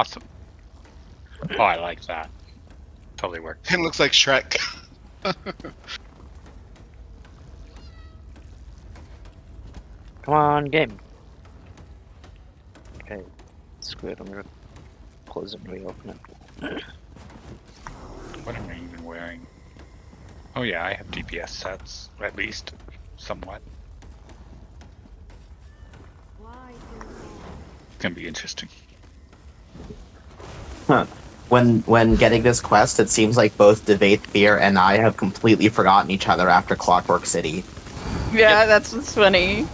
Awesome. Oh, I like that. Totally works. It looks like Shrek. Come on, game. Okay, screw it. I'm gonna close it and reopen it. What am I even wearing? Oh yeah, I have DPS sets, at least, somewhat. It's gonna be interesting. Huh. When getting this quest, it seems like both Devaith Beer and I have completely forgotten each other after Clockwork City. Yeah, that's what's funny.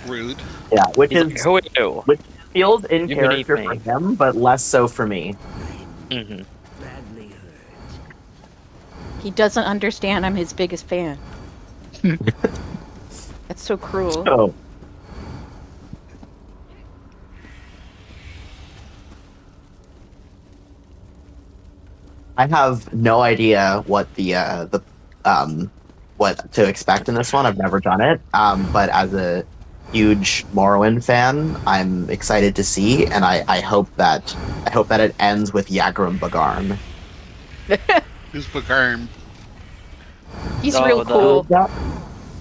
Rude. Yeah, which Who are you? which feels in You beneath character me. for him, but less so for me. Mm-hmm. He doesn't understand I'm his biggest fan. That's so cruel. So, I have no idea what what to expect in this one. I've never done it, but as a huge Morrowind fan, I'm excited to see, and I hope that it ends with Yagrum Bagarm. Who's Bagarm? He's Oh, real the- cool.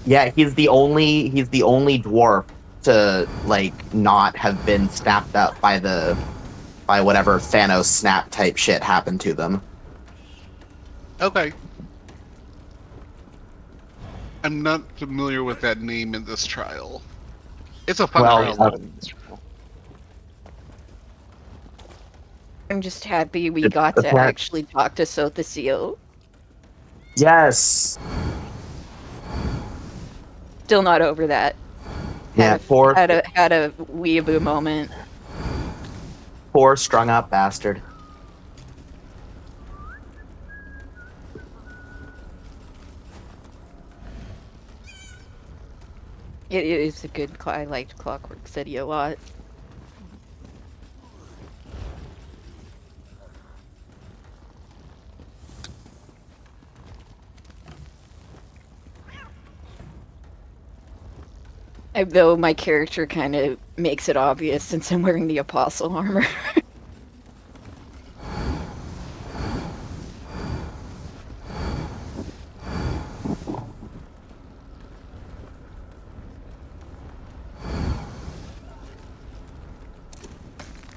Yeah, he's the only dwarf to like not have been snapped up by whatever Thanos snap type shit happened to them. Okay. I'm not familiar with that name in this trial. It's a fun Well, trial. I'm just happy we It's got to apparent- actually talk to Sotha Seal. Yes. Still not over that. Yeah, poor Had a weeaboo moment. strung up bastard. It is a good. I liked Clockwork City a lot. Though my character kind of makes it obvious since I'm wearing the apostle armor.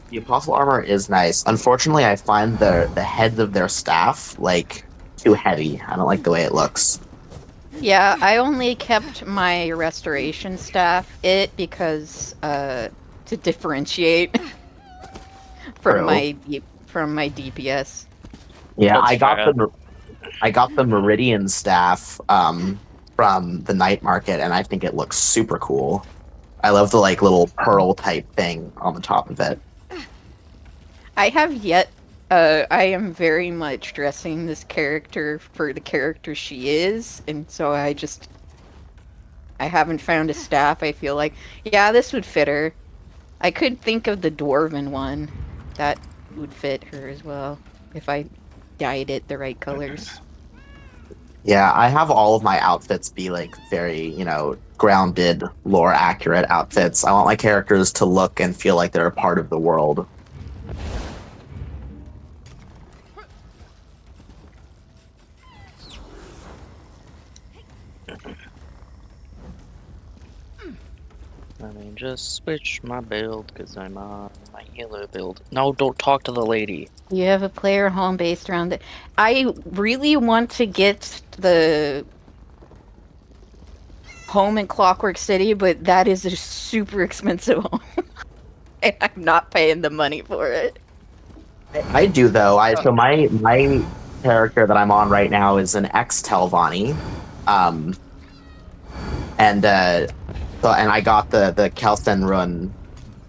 The apostle armor is nice. Unfortunately, I find the heads of their staff like too heavy. I don't like the way it looks. Yeah, I only kept my restoration staff because to differentiate from True. my DPS. Yeah, That's I got the Meridian staff from the night market, and I think it looks super cool. I love the like little pearl type thing on the top of it. I have yet. I am very much dressing this character for the character she is, and so I haven't found a staff. I feel like, yeah, this would fit her. I could think of the dwarven one that would fit her as well if I dyed it the right colors. Yeah, I have all of my outfits be like very, grounded, lore accurate outfits. I want my characters to look and feel like they're a part of the world. Let me just switch my build because I'm on my healer build. No, don't talk to the lady. You have a player home based around it. I really want to get the home in Clockwork City, but that is a super expensive home. And I'm not paying the money for it. I do though. So my character that I'm on right now is an ex Telvanni, and I got the Kelthenrun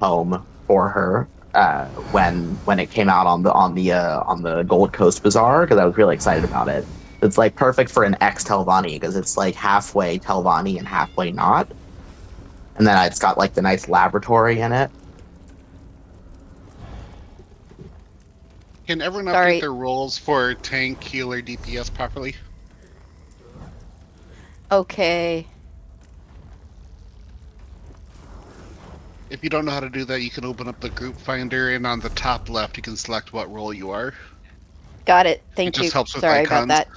home for her when it came out on the Gold Coast Bazaar because I was really excited about it. It's like perfect for an ex Telvanni because it's like halfway Telvanni and halfway not, and then it's got like the nice laboratory in it. Can everyone Sorry. update their roles for tank, healer, DPS properly? Okay. If you don't know how to do that, you can open up the group finder, and on the top left, you can select what role you are. Got it. It Thank you. just helps with Sorry about icons. that.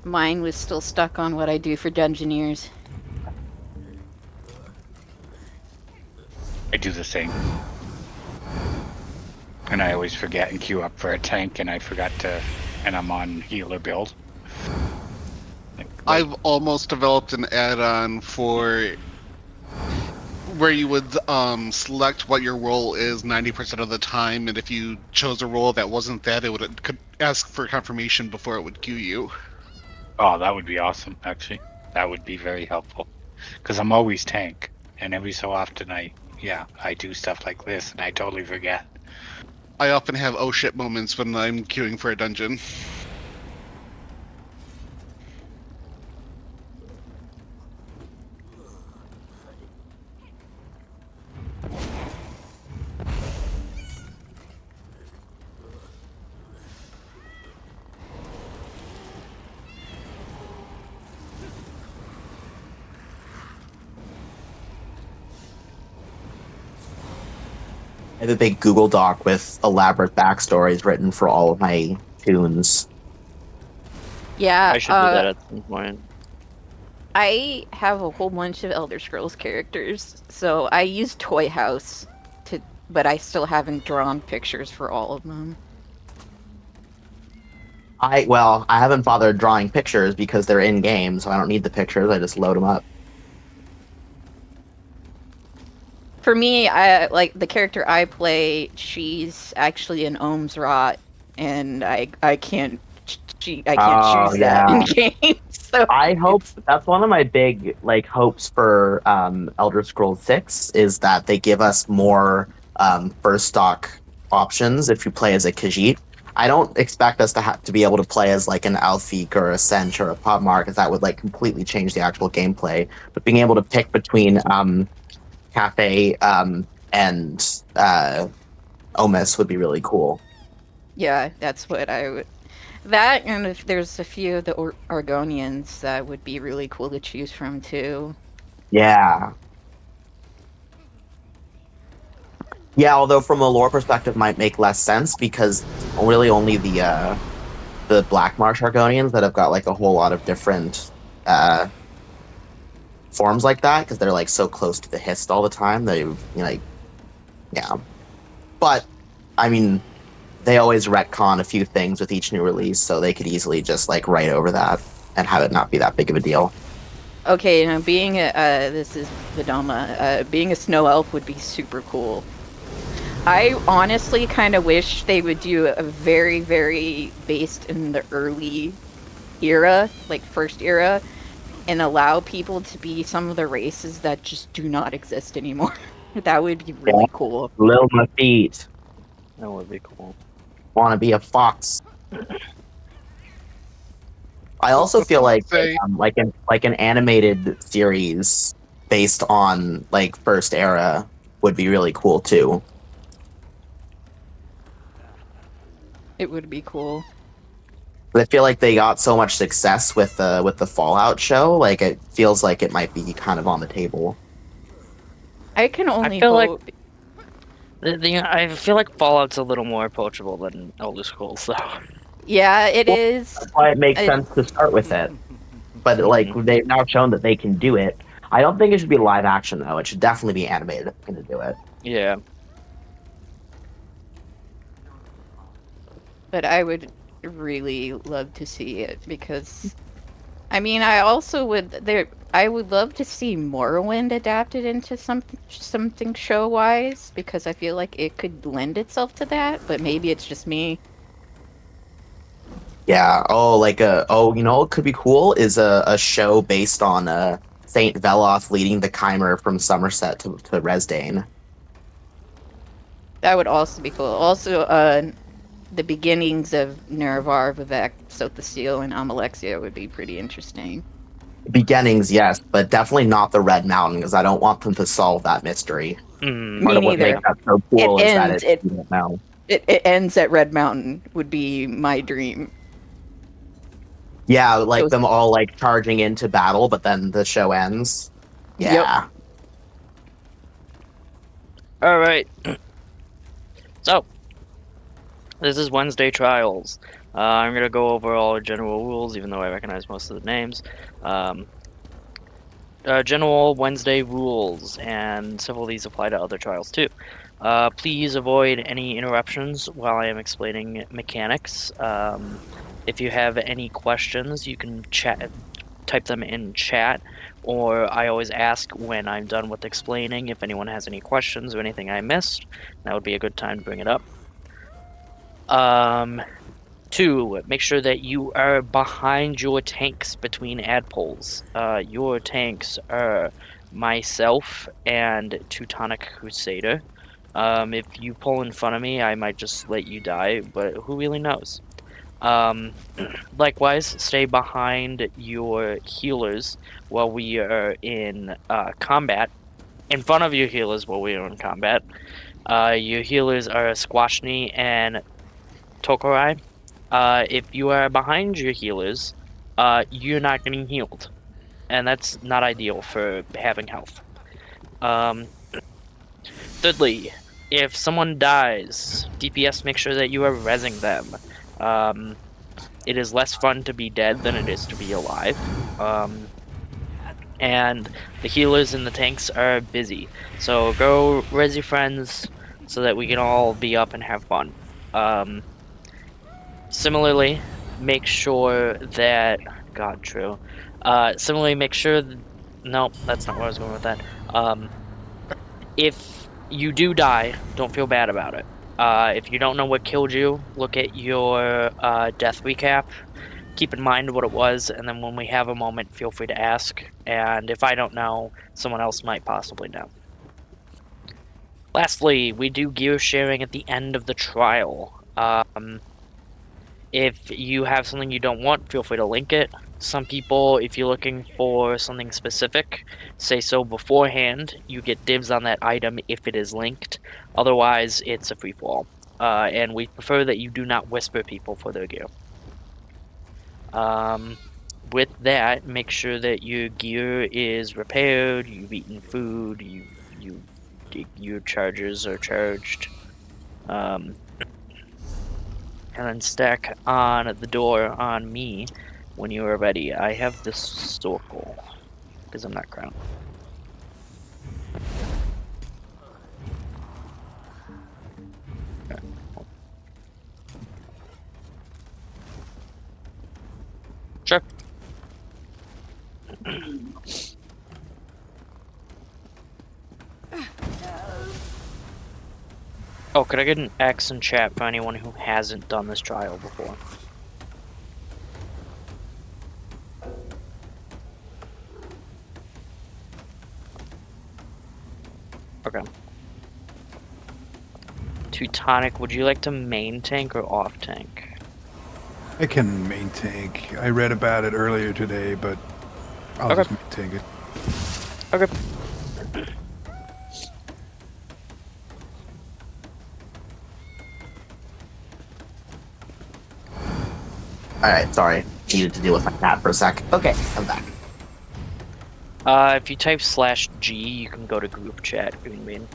Mine was still stuck on what I do for Dungeoneers. I do the same. And I always forget and queue up for a tank, and I forgot to, and I'm on healer build. I've almost developed an add-on for where you would select what your role is 90% of the time, and if you chose a role that wasn't that, it could ask for confirmation before it would queue you. Oh, that would be awesome, actually. That would be very helpful. Because I'm always tank, and every so often I do stuff like this, and I totally forget. I often have oh shit moments when I'm queuing for a dungeon. I have a big Google Doc with elaborate backstories written for all of my tunes. Yeah, I should do that at some point. I have a whole bunch of Elder Scrolls characters, so I use Toy House but I still haven't drawn pictures for all of them. I haven't bothered drawing pictures because they're in game, so I don't need the pictures. I just load them up. For me, I like the character I play. She's actually an Ohm's Rot, and I can't choose that in game. So I hope that's one of my big hopes for Elder Scrolls 6 is that they give us more first stock options if you play as a Khajiit. I don't expect us to be able to play as like an Alfiq or a Sench or a Podmar, because that would completely change the actual gameplay. But being able to pick between Cafe and Omis would be really cool. Yeah, that's what I would. That, and if there's a few of the Argonians, that would be really cool to choose from too. Yeah. Yeah, although from a lore perspective might make less sense because really only the Black Marsh Argonians that have got a whole lot of different forms like that, because they're so close to the Hist all the time. Yeah. But I mean, they always retcon a few things with each new release, so they could easily just write over that and have it not be that big of a deal. Okay, now being this is Vidoma, being a snow elf would be super cool. I honestly kind of wish they would do a very, very based in the early era, first era, and allow people to be some of the races that just do not exist anymore. That would be really cool. Lil Mafeet. That would be cool. Want to be a fox. I also feel like an animated series based on first era would be really cool too. It would be cool. But I feel like they got so much success with the Fallout show, it feels like it might be kind of on the table. I can only hope. I feel like Fallout's a little more approachable than Elder Scrolls, though. Yeah, it is. That's why it makes sense to start with it. But they've now shown that they can do it. I don't think it should be live action though. It should definitely be animated if they're going to do it. Yeah. But I would really love to see it because, I mean, I would love to see Morrowind adapted into something show-wise, because I feel like it could lend itself to that, but maybe it's just me. Yeah. You know what could be cool is a show based on Saint Veloth leading the Chimer from Somerset to Resdane. That would also be cool. Also, the beginnings of Nerevar, Vivek, Sothastil, and Amalexia would be pretty interesting. Beginnings, yes, but definitely not the Red Mountain, because I don't want them to solve that mystery. Me neither. That so cool is that you don't know. It ends at Red Mountain would be my dream. Yeah, like was- them all like charging into battle, but then the show ends. Yeah. All right. So, this is Wednesday Trials. I'm going to go over all general rules, even though I recognize most of the names. General Wednesday rules, and several of these apply to other trials too. Please avoid any interruptions while I am explaining mechanics. If you have any questions, you can type them in chat, or I always ask when I'm done with explaining if anyone has any questions or anything I missed. That would be a good time to bring it up. 2, make sure that you are behind your tanks between ad poles. Your tanks are myself and Teutonic Crusader. If you pull in front of me, I might just let you die, but who really knows? Likewise, stay behind your healers while we are in combat. In front of your healers while we are in combat. Your healers are Squashni and Tokurai. If you are behind your healers, you're not getting healed, and that's not ideal for having health. Thirdly, if someone dies, DPS make sure that you are rezzing them. It is less fun to be dead than it is to be alive. And the healers and the tanks are busy, so go res your friends so that we can all be up and have fun. Similarly, make sure that similarly, make sure. No, that's not where I was going with that. If you do die, don't feel bad about it. If you don't know what killed you, look at your death recap. Keep in mind what it was, and then when we have a moment, feel free to ask. And if I don't know, someone else might possibly know. Lastly, we do gear sharing at the end of the trial. If you have something you don't want, feel free to link it. Some people, if you're looking for something specific, say so beforehand. You get dibs on that item if it is linked. Otherwise, it's a free-for-all. And we prefer that you do not whisper people for their gear. With that, make sure that your gear is repaired, you've eaten food, your chargers are charged. And then stack on the door on me when you are ready. I have this circle because I'm not crowned. Okay. Sure. Oh, could I get an X in chat for anyone who hasn't done this trial before? Okay. Teutonic, would you like to main tank or off tank? I can main tank. I read about it earlier today, but I'll Okay. just main tank it. Okay. Alright, sorry. Needed to deal with my cat for a sec. Okay, I'm back. If you type /G, you can go to group chat, Green Bean.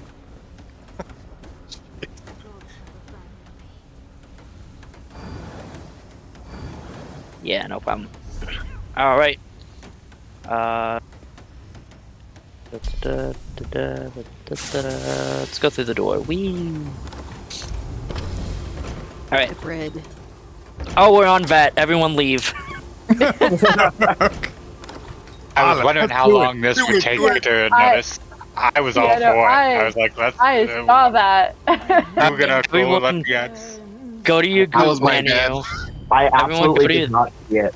Yeah, no problem. Alright. Let's go through the door. Whee! Alright. Bread. Oh, we're on vet. Everyone leave. I was wondering how long this would take me to notice. I was all Yeah, no, for it. I was like, let's. I saw that. We're gonna go Everyone- let the X. Go to your That was group my menu. bad. I Everyone absolutely go to- did not see it.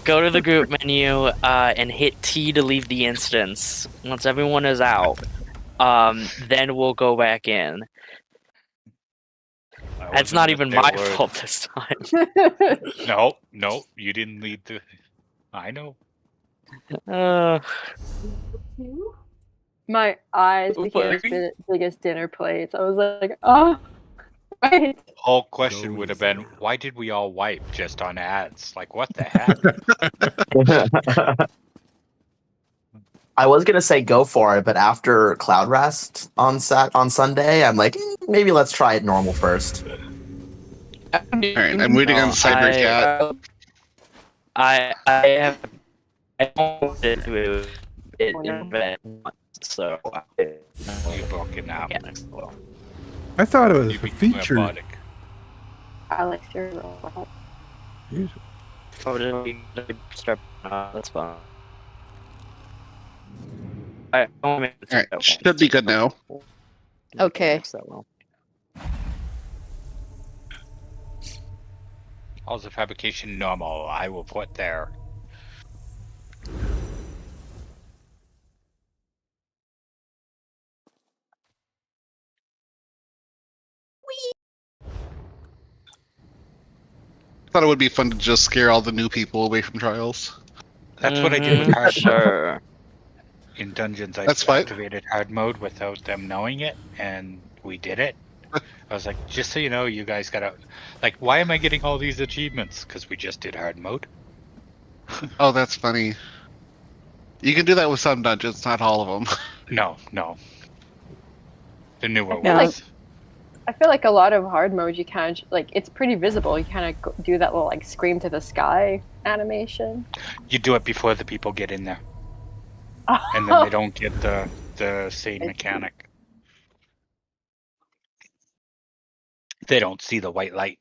Go to the group menu and hit T to leave the instance. Once everyone is out, then we'll go back in. That's not even my fault this time. No, you didn't lead the. I know. My eyes became its biggest dinner plates. I was like, oh. The whole question would have been, why did we all wipe just on ads? Like, what the heck? I was gonna say go for it, but after Cloud Rest on Sunday, I'm like, maybe let's try it normal first. All right, I'm waiting on Cybercat. I have I don't do it in bed once, so You broke it now. mechanics as well. I thought it was You a became feature. robotic. Alex, you're a robot. Jeez. Oh, did we start? That's fine. I don't make All right, should be good now. Okay. That well. All the fabrication normal. I will put there. Thought it would be fun to just scare all the new people away from trials. That's what I did with hard mode. Sure. In dungeons, I That's fine. activated hard mode without them knowing it, and we did it. I was like, just so you know, you guys gotta... Like, why am I getting all these achievements? Because we just did hard mode. Oh, that's funny. You can do that with some dungeons, not all of them. No. The newer I feel like- ones. I feel like a lot of hard mode, you kind of like it's pretty visible. You kind of do that little like scream to the sky animation. You do it before the people get in there, and then they don't get the same mechanic. They don't see the white light.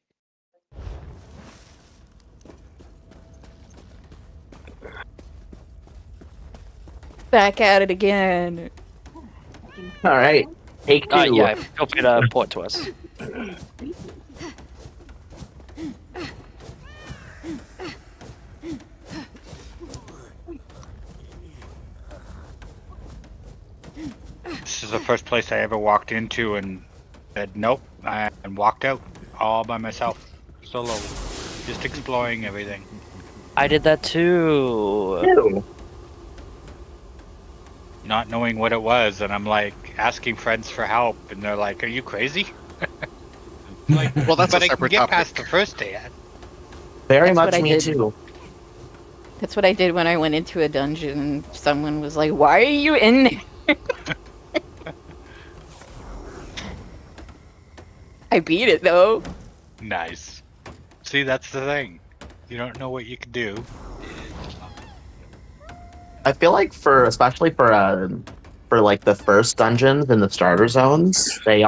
Back at it again. All right, take two. Yeah, feel free to port to us. This is the first place I ever walked into and said nope, and walked out all by myself, solo, just exploring everything. I did that too. Two. Not knowing what it was, and I'm like asking friends for help, and they're like, "Are you crazy?" I'm like, Well, that's but a I can separate get topic. past the first day. Very That's much what I me did. too. That's what I did when I went into a dungeon. Someone was like, "Why are you in there?" I beat it though. Nice. See, that's the thing. You don't know what you can do. I feel like especially for like the first dungeons in the starter zones, they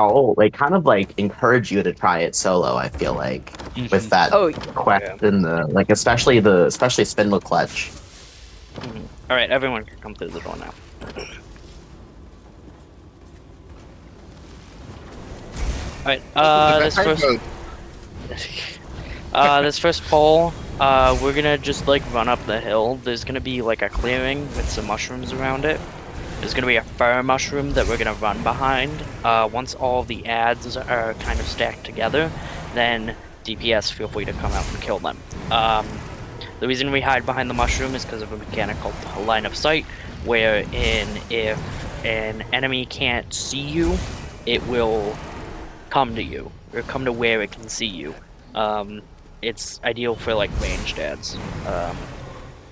kind of like encourage you to try it solo. I feel like with that Oh, quest and the especially spindle clutch. All right, everyone can come through the door now. All right. This Hard first mode. this first poll, we're gonna just like run up the hill. There's gonna be like a clearing with some mushrooms around it. There's gonna be a fire mushroom that we're gonna run behind. Once all the ads are kind of stacked together, then DPS feel free to come out and kill them. The reason we hide behind the mushroom is because of a mechanic called line of sight, wherein if an enemy can't see you, it will come to you, or come to where it can see you. It's ideal for like ranged ads.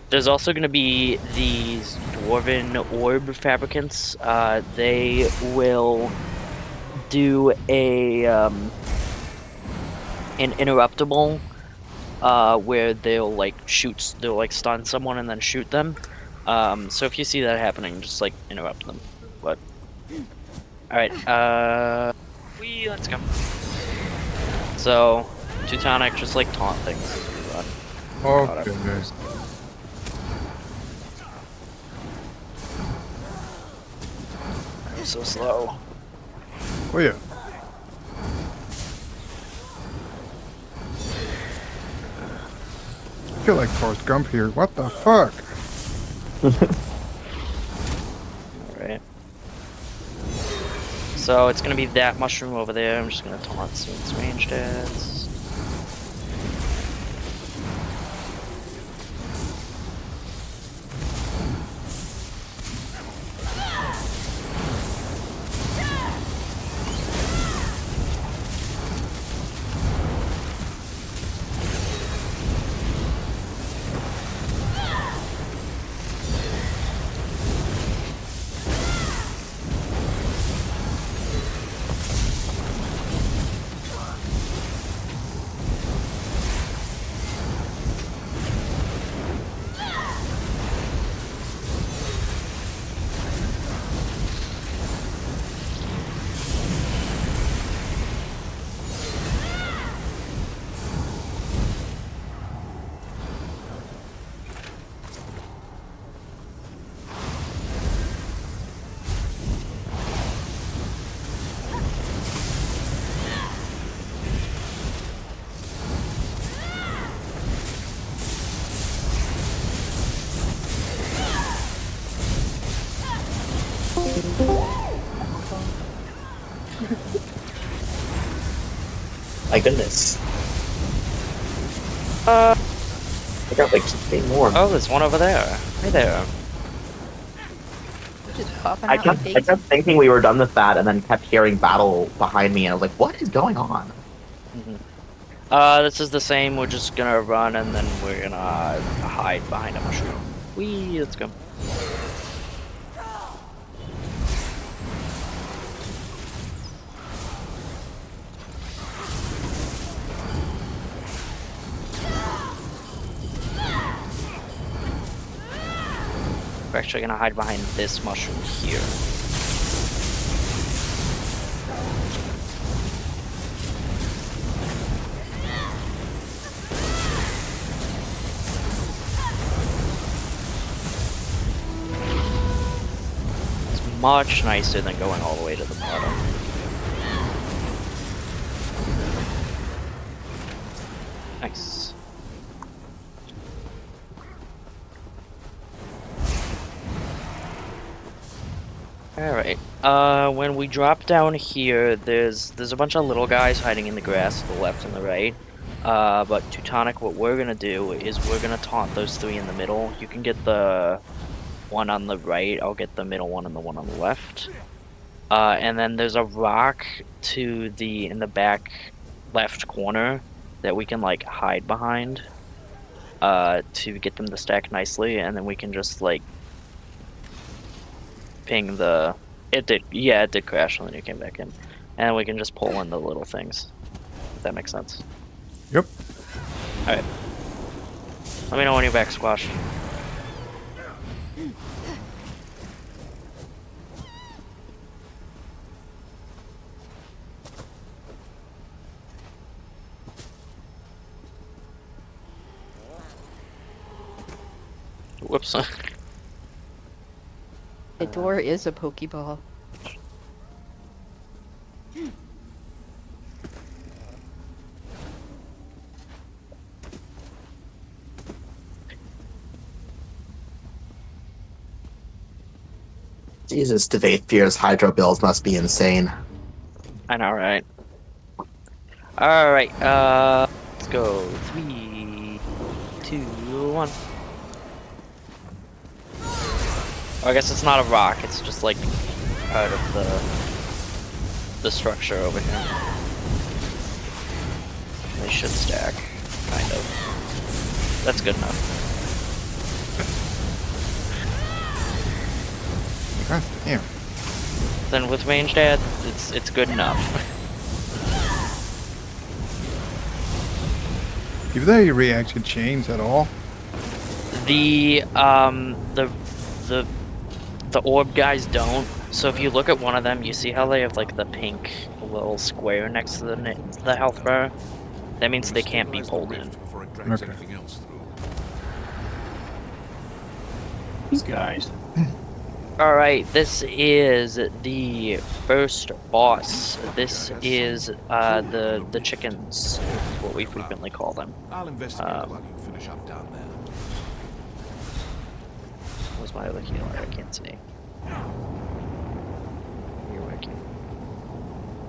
There's also going to be these dwarven orb fabricants. They will do an interruptible where they'll like stun someone and then shoot them. So if you see that happening, just like interrupt them. But all right, let's go. So Teutonic, just like taunt things as we run. Okay. I'm so slow. Oh yeah. I feel like Forrest Gump here. What the fuck? Alright. So it's gonna be that mushroom over there. I'm just gonna taunt since ranged ads. My goodness. Uh, I got like 16 more. oh, there's one over there. Hey there. Just popping I out like kept daisies. thinking we were done with that, and then kept hearing battle behind me, and I was like, "What is going on?" This is the same. We're just gonna run and then we're gonna hide behind a mushroom. Whee, let's go. We're actually gonna hide behind this mushroom here. It's much nicer than going all the way to the bottom. Nice. Alright, when we drop down here, there's a bunch of little guys hiding in the grass to the left and the right. But Teutonic, what we're gonna do is we're gonna taunt those three in the middle. You can get the one on the right, I'll get the middle one and the one on the left. And then there's a rock in the back left corner that we can like hide behind to get them to stack nicely, and then we can just like ping the it did crash and then you came back in, and we can just pull in the little things, if that makes sense. Yep. All right, let me know when you're back, Squash. Whoops. The door is a Pokeball. Jesus, Devathfear's hydro bills must be insane. I know, right? Alright, let's go. 3, 2, 1. Oh, I guess it's not a rock, it's just like part of the structure over here. They should stack, kind of. That's good enough. God damn. Then with ranged ads, it's good enough. Do they reaction chains at all? The orb guys don't. So if you look at one of them, you see how they have like the pink little square next to the health bar? That means they can't be pulled in. Okay. These guys. Alright, this is the first boss. This is the chickens, what we frequently call them. I'll investigate while you finish up down there. Where's my other healer? I can't see. You're working.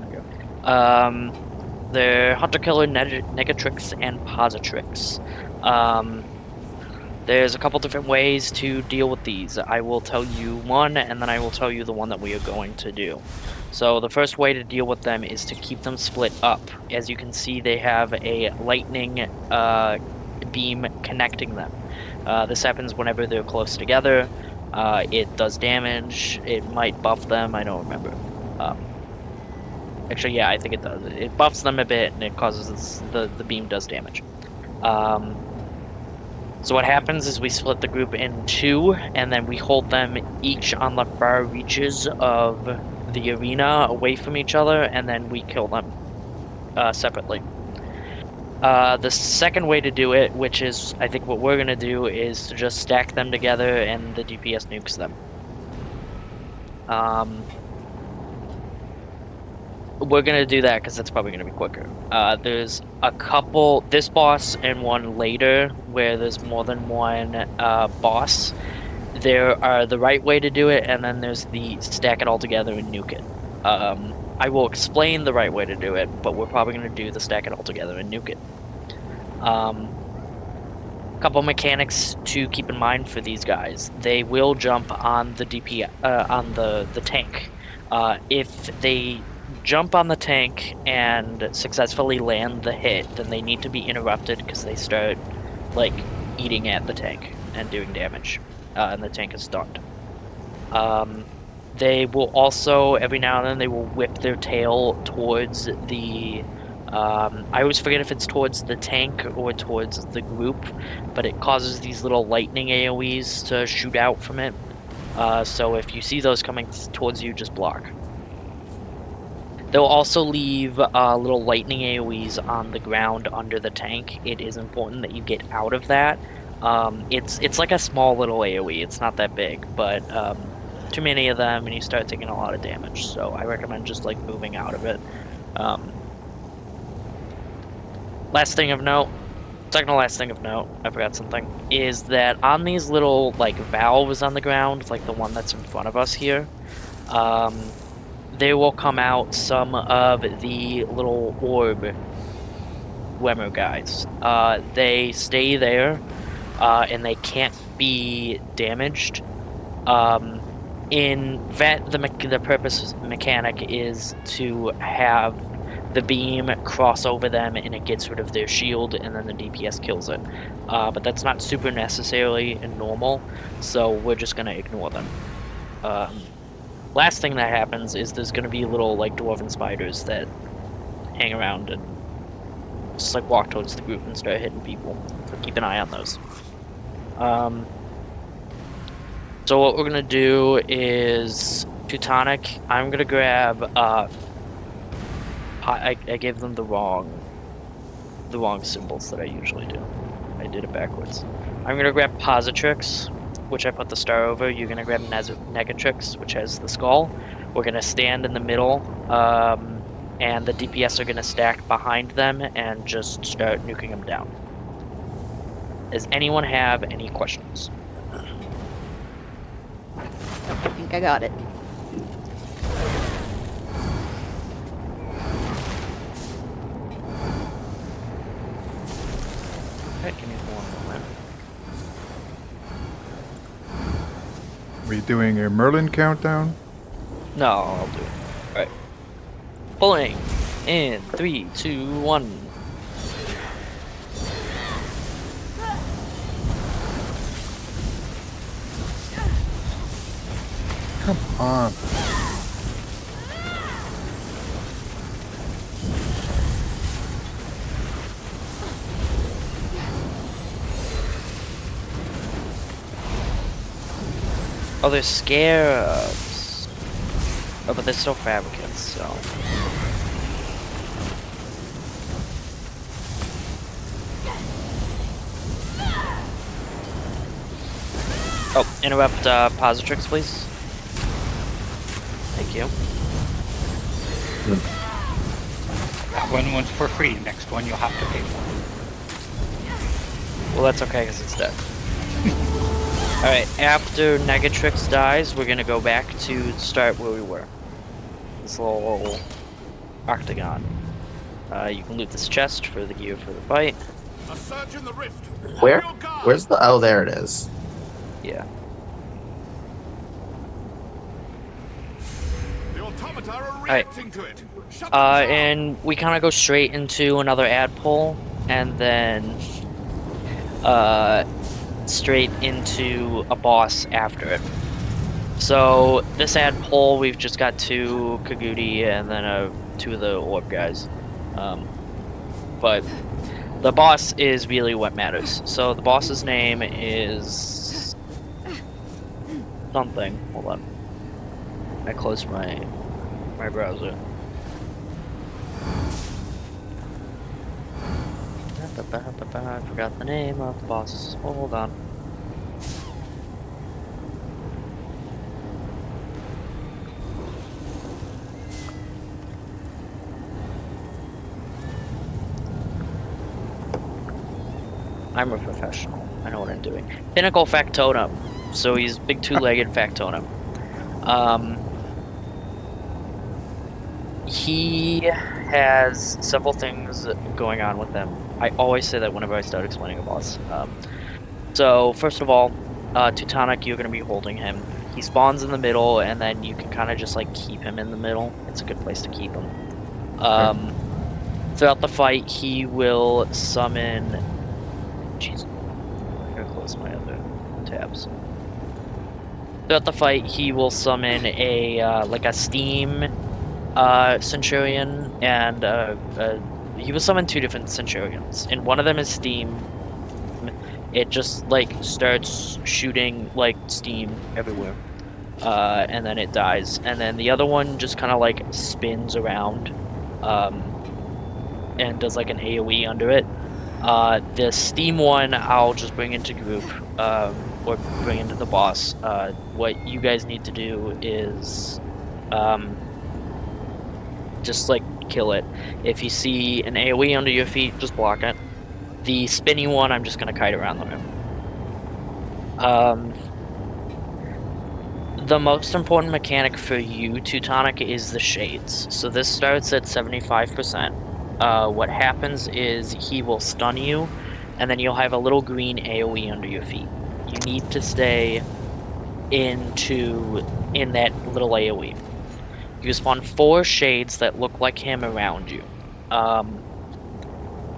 There we go. They're Hunter Killer, Negatrix, and Positrix. There's a couple different ways to deal with these. I will tell you one, and then I will tell you the one that we are going to do. So the first way to deal with them is to keep them split up. As you can see, they have a lightning beam connecting them. This happens whenever they're close together. It does damage. It might buff them. I don't remember. Actually, yeah, I think it does. It buffs them a bit, and it causes the beam does damage. So what happens is we split the group in two, and then we hold them each on the far reaches of the arena away from each other, and then we kill them separately. The second way to do it, which is I think what we're going to do, is to just stack them together and the DPS nukes them. We're going to do that because that's probably going to be quicker. There's a couple, this boss and one later, where there's more than one boss. There are the right way to do it, and then there's the stack it all together and nuke it. I will explain the right way to do it, but we're probably going to do the stack it all together and nuke it. Couple mechanics to keep in mind for these guys. They will jump on the on the tank. If they jump on the tank and successfully land the hit, then they need to be interrupted because they start like eating at the tank and doing damage, and the tank is stunned. They will also, every now and then, they will whip their tail towards the... I always forget if it's towards the tank or towards the group, but it causes these little lightning AoEs to shoot out from it. So if you see those coming towards you, just block. They'll also leave little lightning AoEs on the ground under the tank. It is important that you get out of that. It's like a small little AoE. It's not that big, but too many of them and you start taking a lot of damage. So I recommend just like moving out of it. Last thing of note, second to last thing of note, I forgot something, is that on these little like valves on the ground, like the one that's in front of us here, there will come out some of the little orb Wemmer guys. They stay there, and they can't be damaged. In that, the purpose mechanic is to have the beam cross over them and it gets rid of their shield and then the DPS kills it. But that's not super necessarily normal, so we're just going to ignore them. Last thing that happens is there's going to be little like dwarven spiders that hang around and just like walk towards the group and start hitting people. So keep an eye on those. So what we're going to do is Teutonic. I'm going to grab I gave them the wrong symbols that I usually do. I did it backwards. I'm gonna grab Positrix, which I put the star over. You're gonna grab Negatrix, which has the skull. We're gonna stand in the middle, and the DPS are gonna stack behind them and just start nuking them down. Does anyone have any questions? I think I got it. Okay, give me 1 moment. Are we doing a Merlin countdown? No, I'll do it. Alright. Pulling in 3, 2, 1. Come on. Oh, they're scarabs. Oh, but they're still fabricants, so. Oh, interrupt Positrix, please. Thank you. That one was for free. Next one you'll have to pay for. Well, that's okay because it's dead. Alright, after Negatrix dies, we're gonna go back to start where we were. This little octagon. You can loot this chest for the gear for the fight. A surge in the rift. Where? Where's the... Oh, there it is. Yeah. The automata are reacting to it. Shut And we kind of go straight into another ad pull, and then straight into a boss after it. So this ad pull, we've just got 2 Kagudi and then 2 of the orb guys. But the boss is really what matters. So the boss's name is something. Hold on. I closed my browser. I forgot the name of the boss. Hold on. I'm a professional. I know what I'm doing. Pinnacle Factotum. So he's big 2-legged Factotum. He has several things going on with him. I always say that whenever I start explaining a boss. So, first of all, Teutonic, you're going to be holding him. He spawns in the middle, and then you can kind of just, like, keep him in the middle. It's a good place to keep him. Throughout the fight, he will summon... Jeez. I gotta close my other tabs. Throughout the fight, he will summon a, like a Steam Centurion, and he will summon 2 different Centurions. And one of them is Steam. It just, like, starts shooting, like, steam everywhere. And then it dies. And then the other one just kind of, like, spins around. And does, like, an AoE under it. The Steam one, I'll just bring into group. Or bring into the boss. What you guys need to do is... just, like, kill it. If you see an AoE under your feet, just block it. The spinny one, I'm just going to kite around the room. The most important mechanic for you, Teutonic, is the shades. So this starts at 75%. What happens is he will stun you, and then you'll have a little green AoE under your feet. You need to stay in that little AoE. You spawn 4 shades that look like him around you.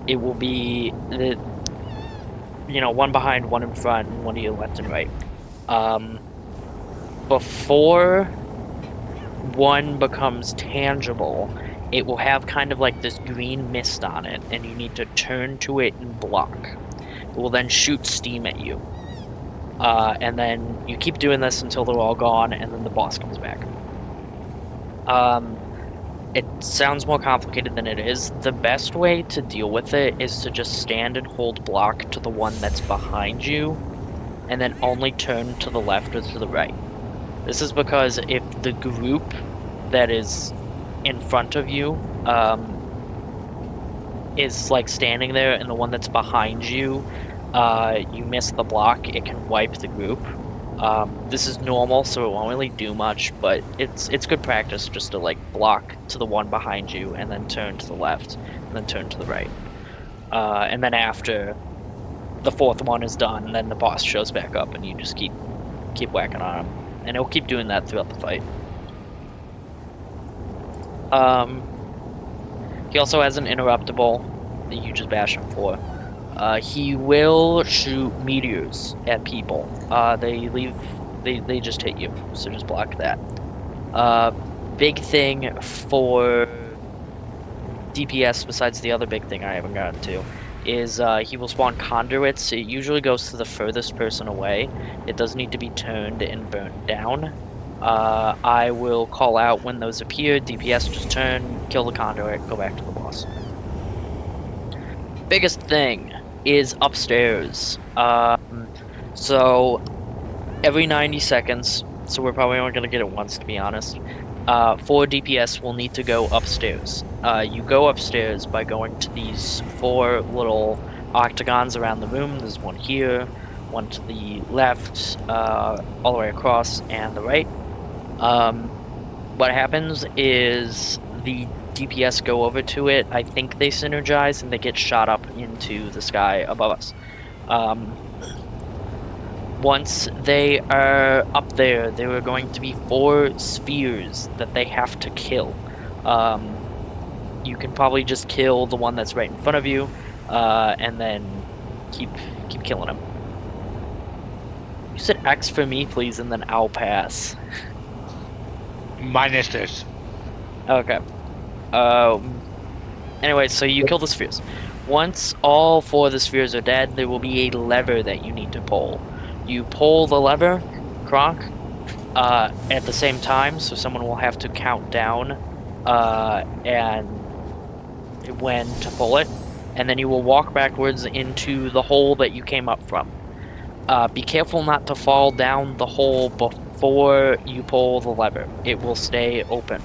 It will be, one behind, one in front, and one to your left and right. Before one becomes tangible, it will have kind of like this green mist on it, and you need to turn to it and block. It will then shoot steam at you. And then you keep doing this until they're all gone, and then the boss comes back. It sounds more complicated than it is. The best way to deal with it is to just stand and hold block to the one that's behind you, and then only turn to the left or to the right. This is because if the group that is in front of you is like standing there, and the one that's behind you, you miss the block, it can wipe the group. This is normal, so it won't really do much, but it's good practice just to like block to the one behind you, and then turn to the left, and then turn to the right. And then after the 4th one is done, then the boss shows back up, and you just keep whacking on him, and it'll keep doing that throughout the fight. He also has an interruptible that you just bash him for. He will shoot meteors at people. They just hit you, so just block that. Big thing for DPS, besides the other big thing I haven't gotten to, is he will spawn conduits. It usually goes to the furthest person away. It does need to be turned and burnt down. I will call out when those appear. DPS just turn, kill the conduit, go back to the boss. Biggest thing is upstairs. So every 90 seconds, so we're probably only going to get it once, to be honest, 4 DPS will need to go upstairs. You go upstairs by going to these 4 little octagons around the room. There's one here, one to the left, all the way across, and the right. What happens is the DPS go over to it. I think they synergize and they get shot up into the sky above us. Once they are up there, there are going to be 4 spheres that they have to kill. You can probably just kill the one that's right in front of you, and then keep killing him. You said X for me, please, and then I'll pass. Minus this. Okay. Anyway, so you kill the spheres. Once all 4 of the spheres are dead, there will be a lever that you need to pull. You pull the lever, Kronk, at the same time, so someone will have to count down and when to pull it, and then you will walk backwards into the hole that you came up from. Be careful not to fall down the hole before you pull the lever. It will stay open.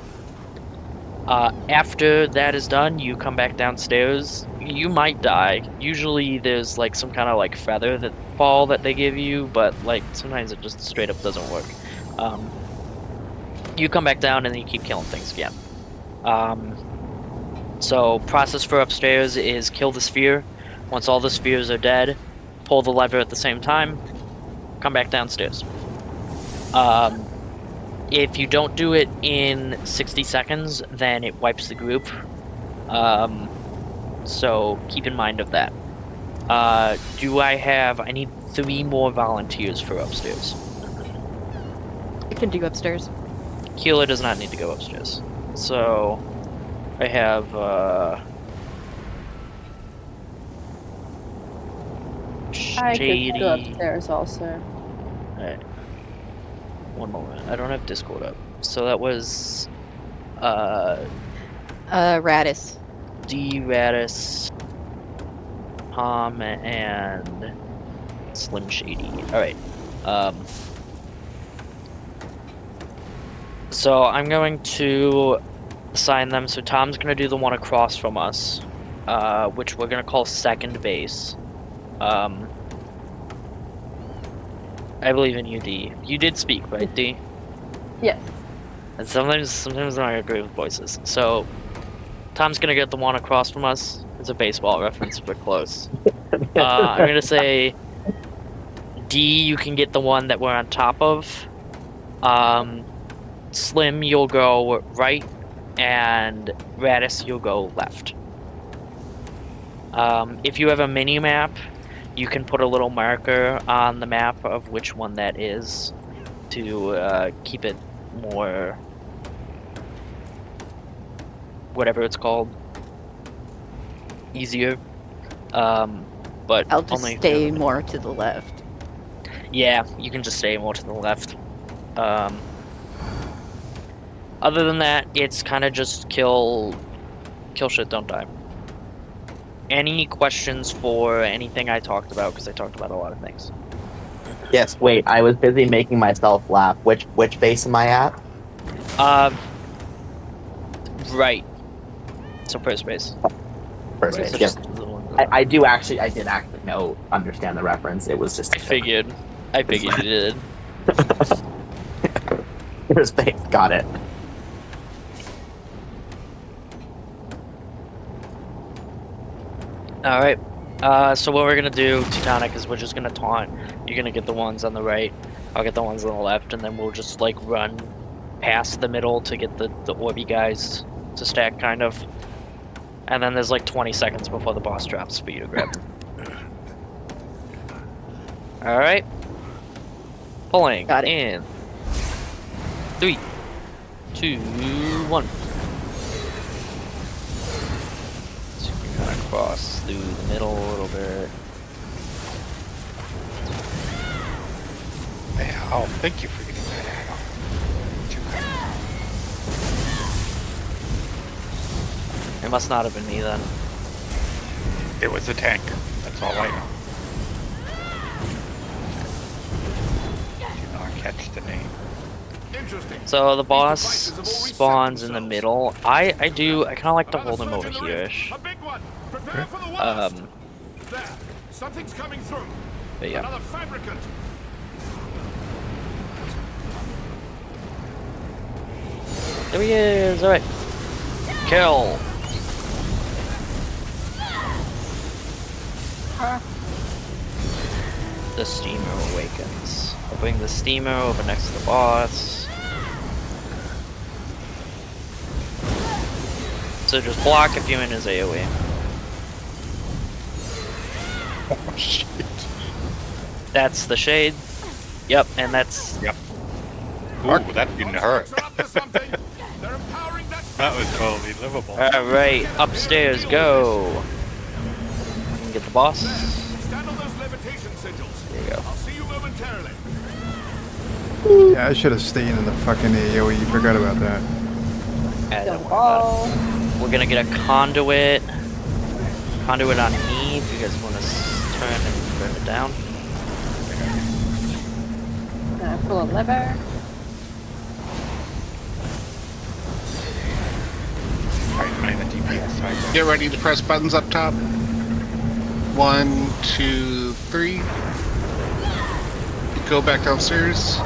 After that is done, you come back downstairs. You might die. Usually there's like some kind of like feather that fall that they give you, but like sometimes it just straight up doesn't work. You come back down and then you keep killing things again. So process for upstairs is kill the sphere. Once all the spheres are dead, pull the lever at the same time, come back downstairs. If you don't do it in 60 seconds, then it wipes the group. So keep in mind of that. I need 3 more volunteers for upstairs. I can do upstairs. Keeler does not need to go upstairs. So I have I Shady. could go upstairs also. Alright. One moment. I don't have Discord up. So that was Radis. D Radis, Tom, and Slim Shady. Alright. So I'm going to assign them. So Tom's going to do the one across from us, which we're going to call second base. I believe in you, D. You did speak, right, D? Yes. And sometimes I don't agree with voices. So Tom's going to get the one across from us. It's a baseball reference, but close. I'm going to say, D, you can get the one that we're on top of. Slim, you'll go right, and Radis, you'll go left. If you have a mini map, you can put a little marker on the map of which one that is to keep it more, whatever it's called, easier. But I'll just only stay more to the left. Yeah, you can just stay more to the left. Other than that, it's kind of just kill shit, don't die. Any questions for anything I talked about? Because I talked about a lot of things. Yes, wait, I was busy making myself laugh. Which base am I at? Right. So first base. First So base, just yes. the one- I did actually understand the reference. It was just I figured you did. First base, got it. Alright. So what we're gonna do, Teutonic, is we're just gonna taunt. You're gonna get the ones on the right, I'll get the ones on the left, and then we'll just like run past the middle to get the Orby guys to stack, kind of. And then there's like 20 seconds before the boss drops for you to grab them. Alright. Pulling Got it. in 3, 2, 1. So you can kind of cross through the middle a little bit. Yeah, oh, thank you for getting that out. Too kind. It must not have been me then. It was a tank. That's all I know. Did not catch the name. Interesting. So the boss These devices have all reset spawns in the themselves. middle. I kind of like to Another hold him over surge in the here-ish. rift. A big one. Prepare for the worst. There. Something's coming through. But yeah. Another fabricant. There he is. All right. Kill. The steamer awakens. I'll bring the steamer over next to the boss. So just block if you're in his AoE. Oh shit. That's the shade. Yep, and that's Yep. Ooh, that didn't hurt. They're up to something. They're empowering that. That was totally livable. alright. Upstairs, go. You can get the boss. Stand on those levitation sigils. There you go. I'll see you momentarily. Yeah, I should have stayed in the fucking AoE. Forgot about that. Don't Don't worry about fall. it. We're gonna get a conduit. Conduit on me if you guys want to turn and burn it down. Pull a lever. Alright, find the DPS side. Get ready to press buttons up top. 1, 2, 3. Go back downstairs.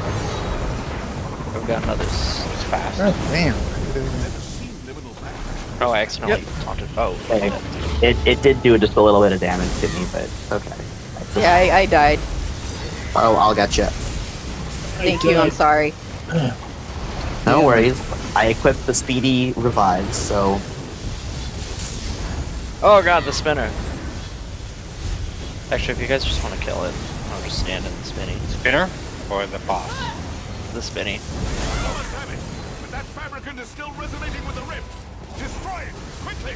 We've got another. It's fast. God damn. Never seen liminal back. Oh, I accidentally taunted. Oh, Okay. It did do just a little bit of damage to me, but okay. Yeah, I died. Oh, I'll get you. Thank you. I'm sorry. No worries. I equipped the speedy revives, so Oh god, the spinner. Actually, if you guys just want to kill it, I'll just stand in the spinny. Spinner or the boss? The spinny. Let's have it. But that fabricant is still resonating with the rift. Destroy it quickly.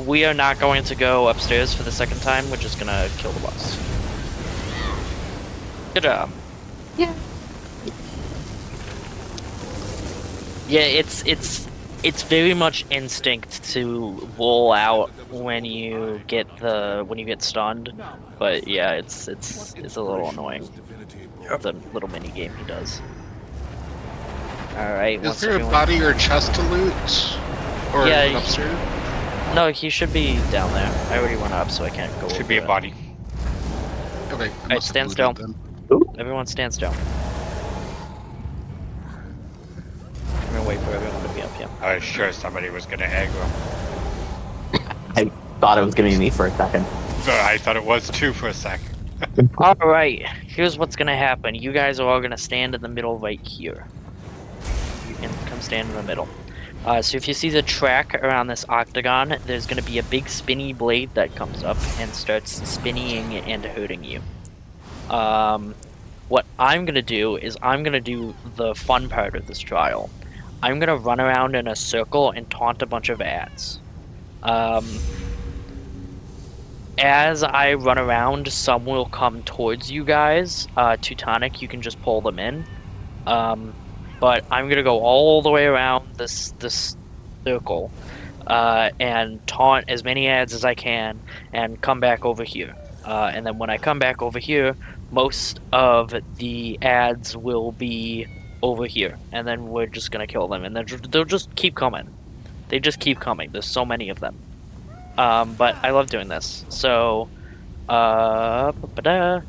We are not going to go upstairs for the second time. We're just gonna kill the boss. Good job. Yeah. Yeah, it's very much instinct to roll out when you get stunned, but yeah, it's a little annoying. The little mini game he does. All right. Is there a body or chest to loot? Or Yeah, is it upstairs? No, he should be down there. I already went up, so I can't go. Should be a over body. Okay. Alright, stand still. Everyone stand still. I'm gonna wait for everyone to be up here. I was sure somebody was gonna aggro. I thought it was gonna be me for a second. So I thought it was too for a sec. Alright, here's what's gonna happen. You guys are all gonna stand in the middle right here. You can come stand in the middle. So if you see the track around this octagon, there's gonna be a big spinny blade that comes up and starts spinning and hurting you. What I'm gonna do is I'm gonna do the fun part of this trial. I'm gonna run around in a circle and taunt a bunch of ads. As I run around, some will come towards you guys. Teutonic, you can just pull them in. But I'm gonna go all the way around this circle and taunt as many ads as I can and come back over here. And then when I come back over here, most of the ads will be over here, and then we're just gonna kill them, and then they'll just keep coming. They just keep coming. There's so many of them. But I love doing this. So, I'm gonna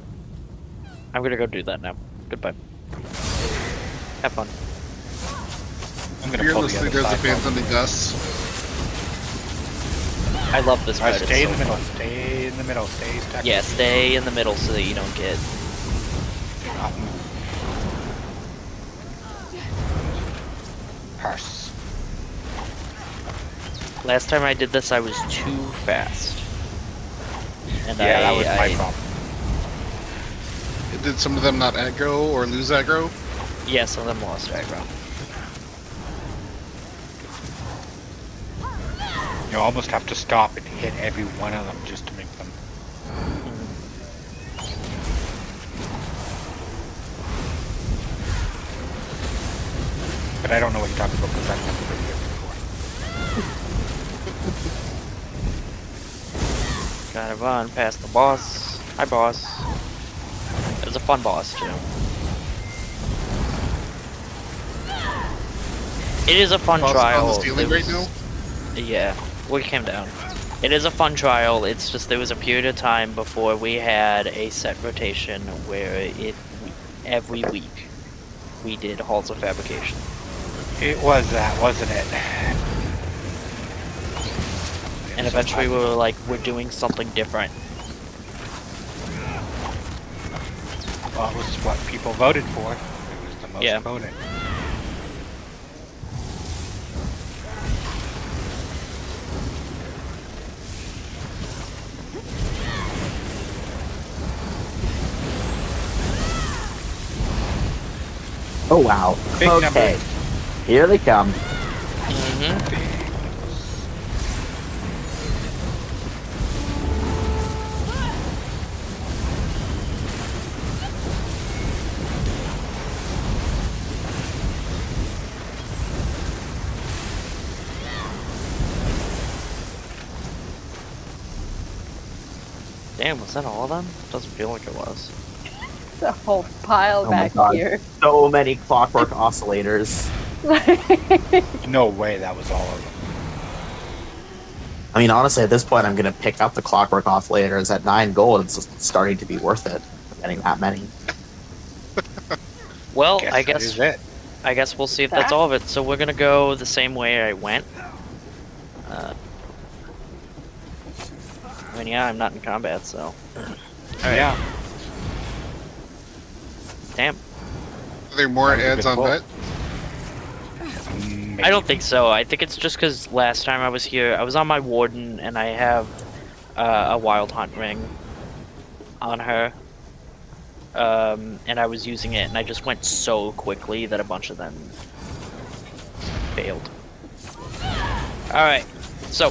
go do that now. Goodbye. Have fun. I'm gonna pull Fearlessly, the there's other a side. band on the Gus. I love this part. Alright, It's stay in so the middle. fun. Stay in the middle. Stay stuck. Yeah, stay in the middle so that you don't get. Purse. Last time I did this, I was too fast. And Yeah, that was my I problem. Did some of them not aggro or lose aggro? Yeah, some of them lost aggro. You almost have to stop and hit every one of them just to make them. But I don't know what you're talking about because I've never been here before. Gotta run past the boss. Hi, boss. It was a fun boss, too. It is a fun Boss trial. on the ceiling right now? Yeah, we came down. It is a fun trial. It's just there was a period of time before we had a set rotation where every week we did Halls of Fabrication. It was that, wasn't it? And eventually we were like, we're doing something different. Well, it was what people voted for. It was the most Yeah. voted. Oh wow. Big Okay. numbers. Here they come. Mm-hmm. Damn, was that all of them? Doesn't feel like it was. It's a whole pile Oh my back God. here. So many clockwork oscillators. No way that was all of them. I mean, honestly, at this point, I'm gonna pick up the clockwork oscillators at 9 gold. It's just starting to be worth it. Getting that many. Well, Guess I that guess is it. I guess we'll see if that's all of it. So we're gonna go the same way I went. I mean, yeah, I'm not in combat, so. Yeah. Damn. Are there more That was a ads good on pull. that? I don't think so. I think it's just because last time I was here, I was on my warden, and I have a wild hunt ring on her. And I was using it, and I just went so quickly that a bunch of them failed. Alright, so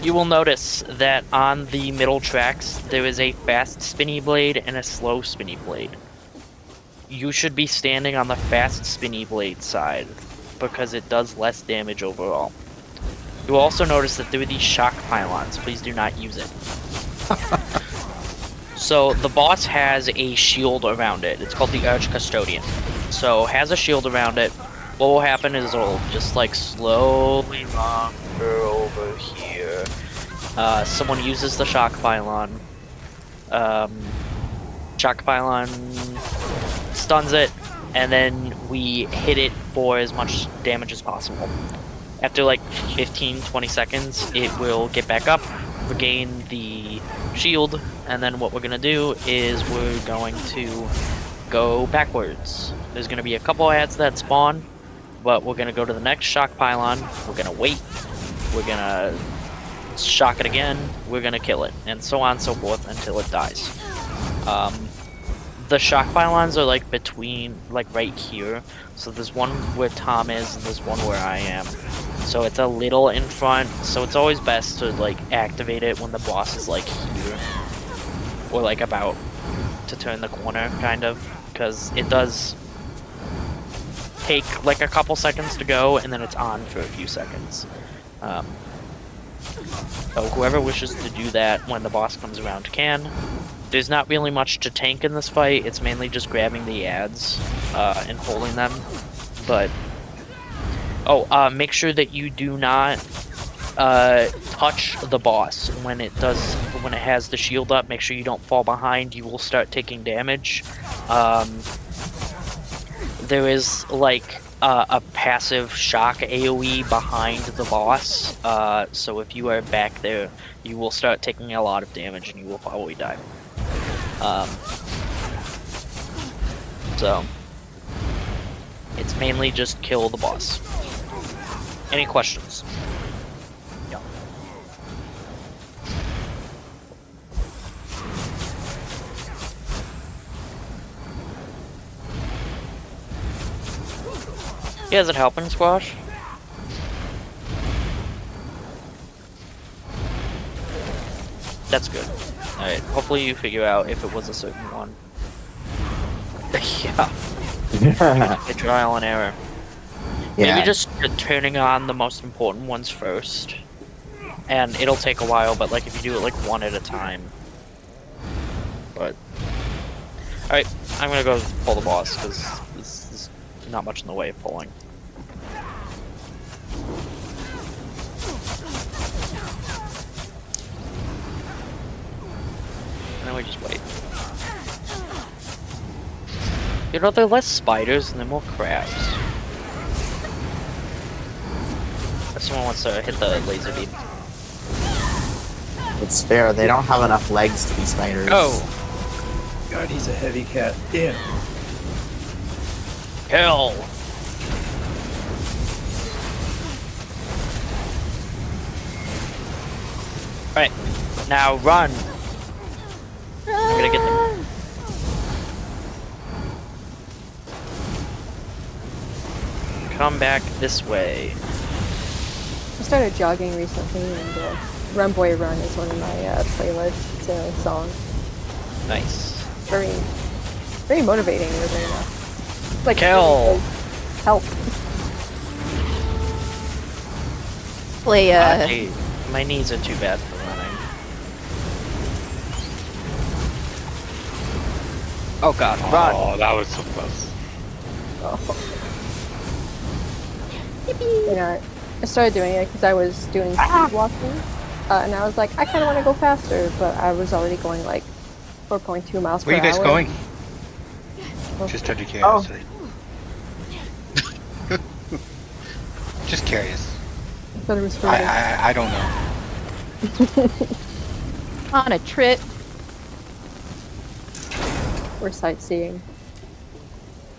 you will notice that on the middle tracks, there is a fast spinny blade and a slow spinny blade. You should be standing on the fast spinny blade side, because it does less damage overall. You will also notice that there are these shock pylons. Please do not use it. So the boss has a shield around it. It's called the Arch Custodian. So has a shield around it. What will happen is it'll just like slowly wander over here. Someone uses the shock pylon. Shock pylon stuns it, and then we hit it for as much damage as possible. After like 15-20 seconds, it will get back up, regain the shield, and then what we're gonna do is we're going to go backwards. There's gonna be a couple ads that spawn, but we're gonna go to the next shock pylon, we're gonna wait, we're gonna shock it again, we're gonna kill it, and so on and so forth until it dies. The shock pylons are like between, like right here. So there's one where Tom is, and there's one where I am. So it's a little in front, so it's always best to like activate it when the boss is like here. Or like about to turn the corner, kind of. Because it does take like a couple seconds to go, and then it's on for a few seconds. So whoever wishes to do that when the boss comes around can. There's not really much to tank in this fight, it's mainly just grabbing the ads and holding them. But make sure that you do not touch the boss when it has the shield up. Make sure you don't fall behind, you will start taking damage. There is like a passive shock AoE behind the boss, so if you are back there, you will start taking a lot of damage and you will probably die. So it's mainly just kill the boss. Any questions? Yeah. Yeah, is it helping, Squash? That's good. Alright, hopefully you figure out if it was a certain one. Yeah. A trial and error. Yeah. Maybe just turning on the most important ones first. And it'll take a while, but like if you do it like one at a time. But alright, I'm gonna go pull the boss, because there's not much in the way of pulling. And then we just wait. You know, there are less spiders and then more crabs. If someone wants to hit the laser beam. It's fair. They don't have enough legs to be spiders. Oh! God, he's a heavy cat. Damn. Hell! Alright, now run! I'm gonna get them. Come back this way. I started jogging recently, and Run Boy Run is one of my playlists. It's a song. Nice. Very, very motivating, weirdly enough. It's like Kill. help. Play Hey, my knees are too bad for running. Oh god, run! Oh, that was so close. You know, I started doing it because I was doing speed walking, and I was like, I kind of want to go faster, but I was already going like 4.2 miles per hour. Where are you guys going? Oh. Just out of curiosity. Just curious. I thought it was for I don't know. On a trip. We're sightseeing.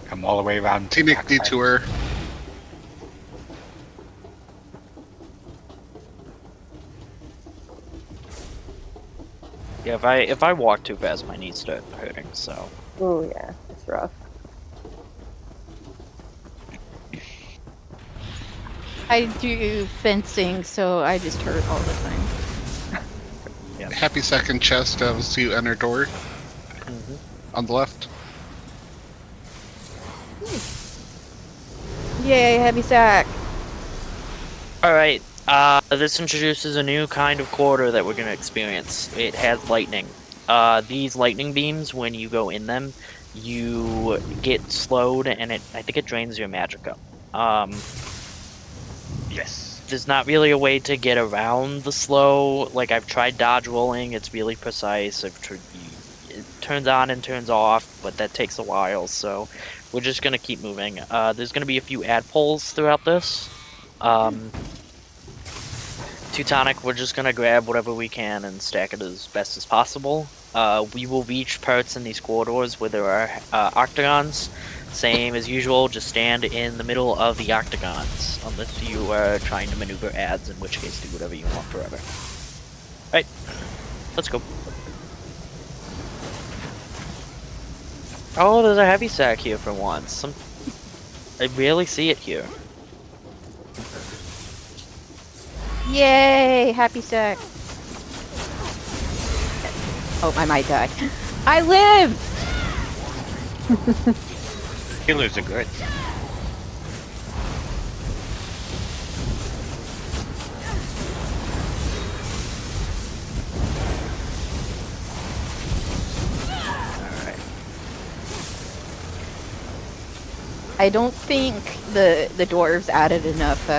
Come all the way around to Scenic backside. detour. Yeah, if I walk too fast, my knees start hurting. So Oh yeah, it's rough. I do fencing, so I just hurt all the time. Happy second chest as you enter door. On the left. Yay, heavy sack. all right. This introduces a new kind of quarter that we're gonna experience. It has lightning. These lightning beams, when you go in them, you get slowed, and I think it drains your magicka. Yes. There's not really a way to get around the slow. Like, I've tried dodge rolling, it's really precise. It turns on and turns off, but that takes a while, so we're just gonna keep moving. There's gonna be a few ad pulls throughout this. Teutonic, we're just gonna grab whatever we can and stack it as best as possible. We will reach parts in these corridors where there are octagons. Same as usual, just stand in the middle of the octagons, unless you are trying to maneuver ads, in which case do whatever you want forever. Alright, let's go. Oh, there's a heavy sack here for once. I rarely see it here. Yay, happy sack. Oh, I might die. I live! Healers are good. I don't think the dwarves added enough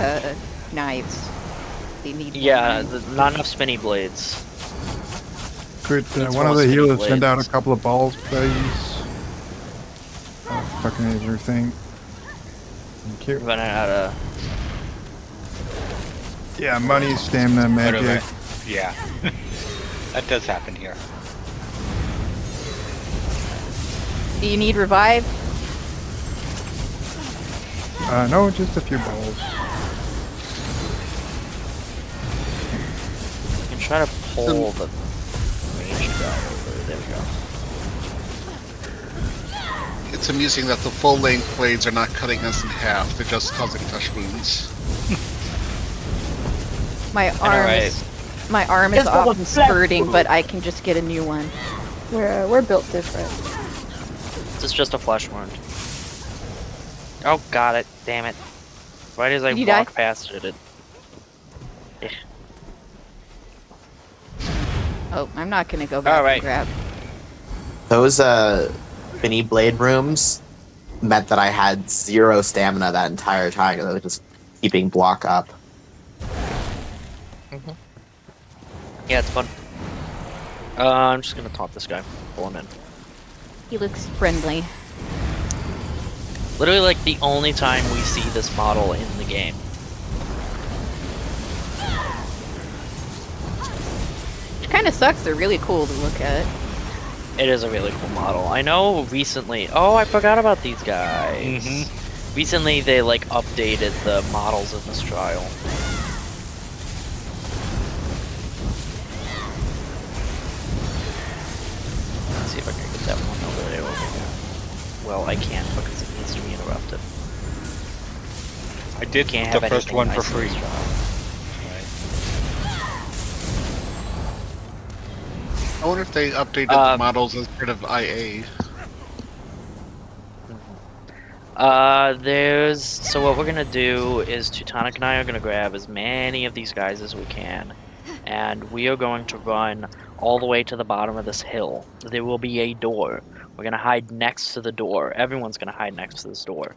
knives. They need more Yeah, knives. not enough spinny blades. Could Needs one more of the spinny healers send out a blades. couple of balls, please? Oh, fucking everything. Thank you. Running out of... Yeah, money, stamina, Whatever. magic. Yeah. That does happen here. Do you need revive? No, just a few balls. You can try to pull the range guy over. There we go. It's amusing that the full-length blades are not cutting us in half. They're just causing flesh wounds. My arm is often spurting, but I can just get a new one. We're built different. This is just a flesh wound. Oh, got it. Damn it. Right as I Did you walk die? past it, Oh, I'm not gonna go back Alright. and grab. Those mini blade rooms meant that I had 0 stamina that entire time. I was just keeping block up. Yeah, it's fun. I'm just gonna taunt this guy. Pull him in. He looks friendly. Literally, like, the only time we see this model in the game. Which kind of sucks. They're really cool to look at. It is a really cool model. I know recently... Oh, I forgot about these guys. Recently, they, like, updated the models in this trial. Let's see if I can get that one over there. Well, I can't because it needs to be interrupted. I did Can't the have first anything one nice for in free. this trial. I wonder if they updated the models as part of IA. So what we're gonna do is Teutonic and I are gonna grab as many of these guys as we can, and we are going to run all the way to the bottom of this hill. There will be a door. We're gonna hide next to the door. Everyone's gonna hide next to this door.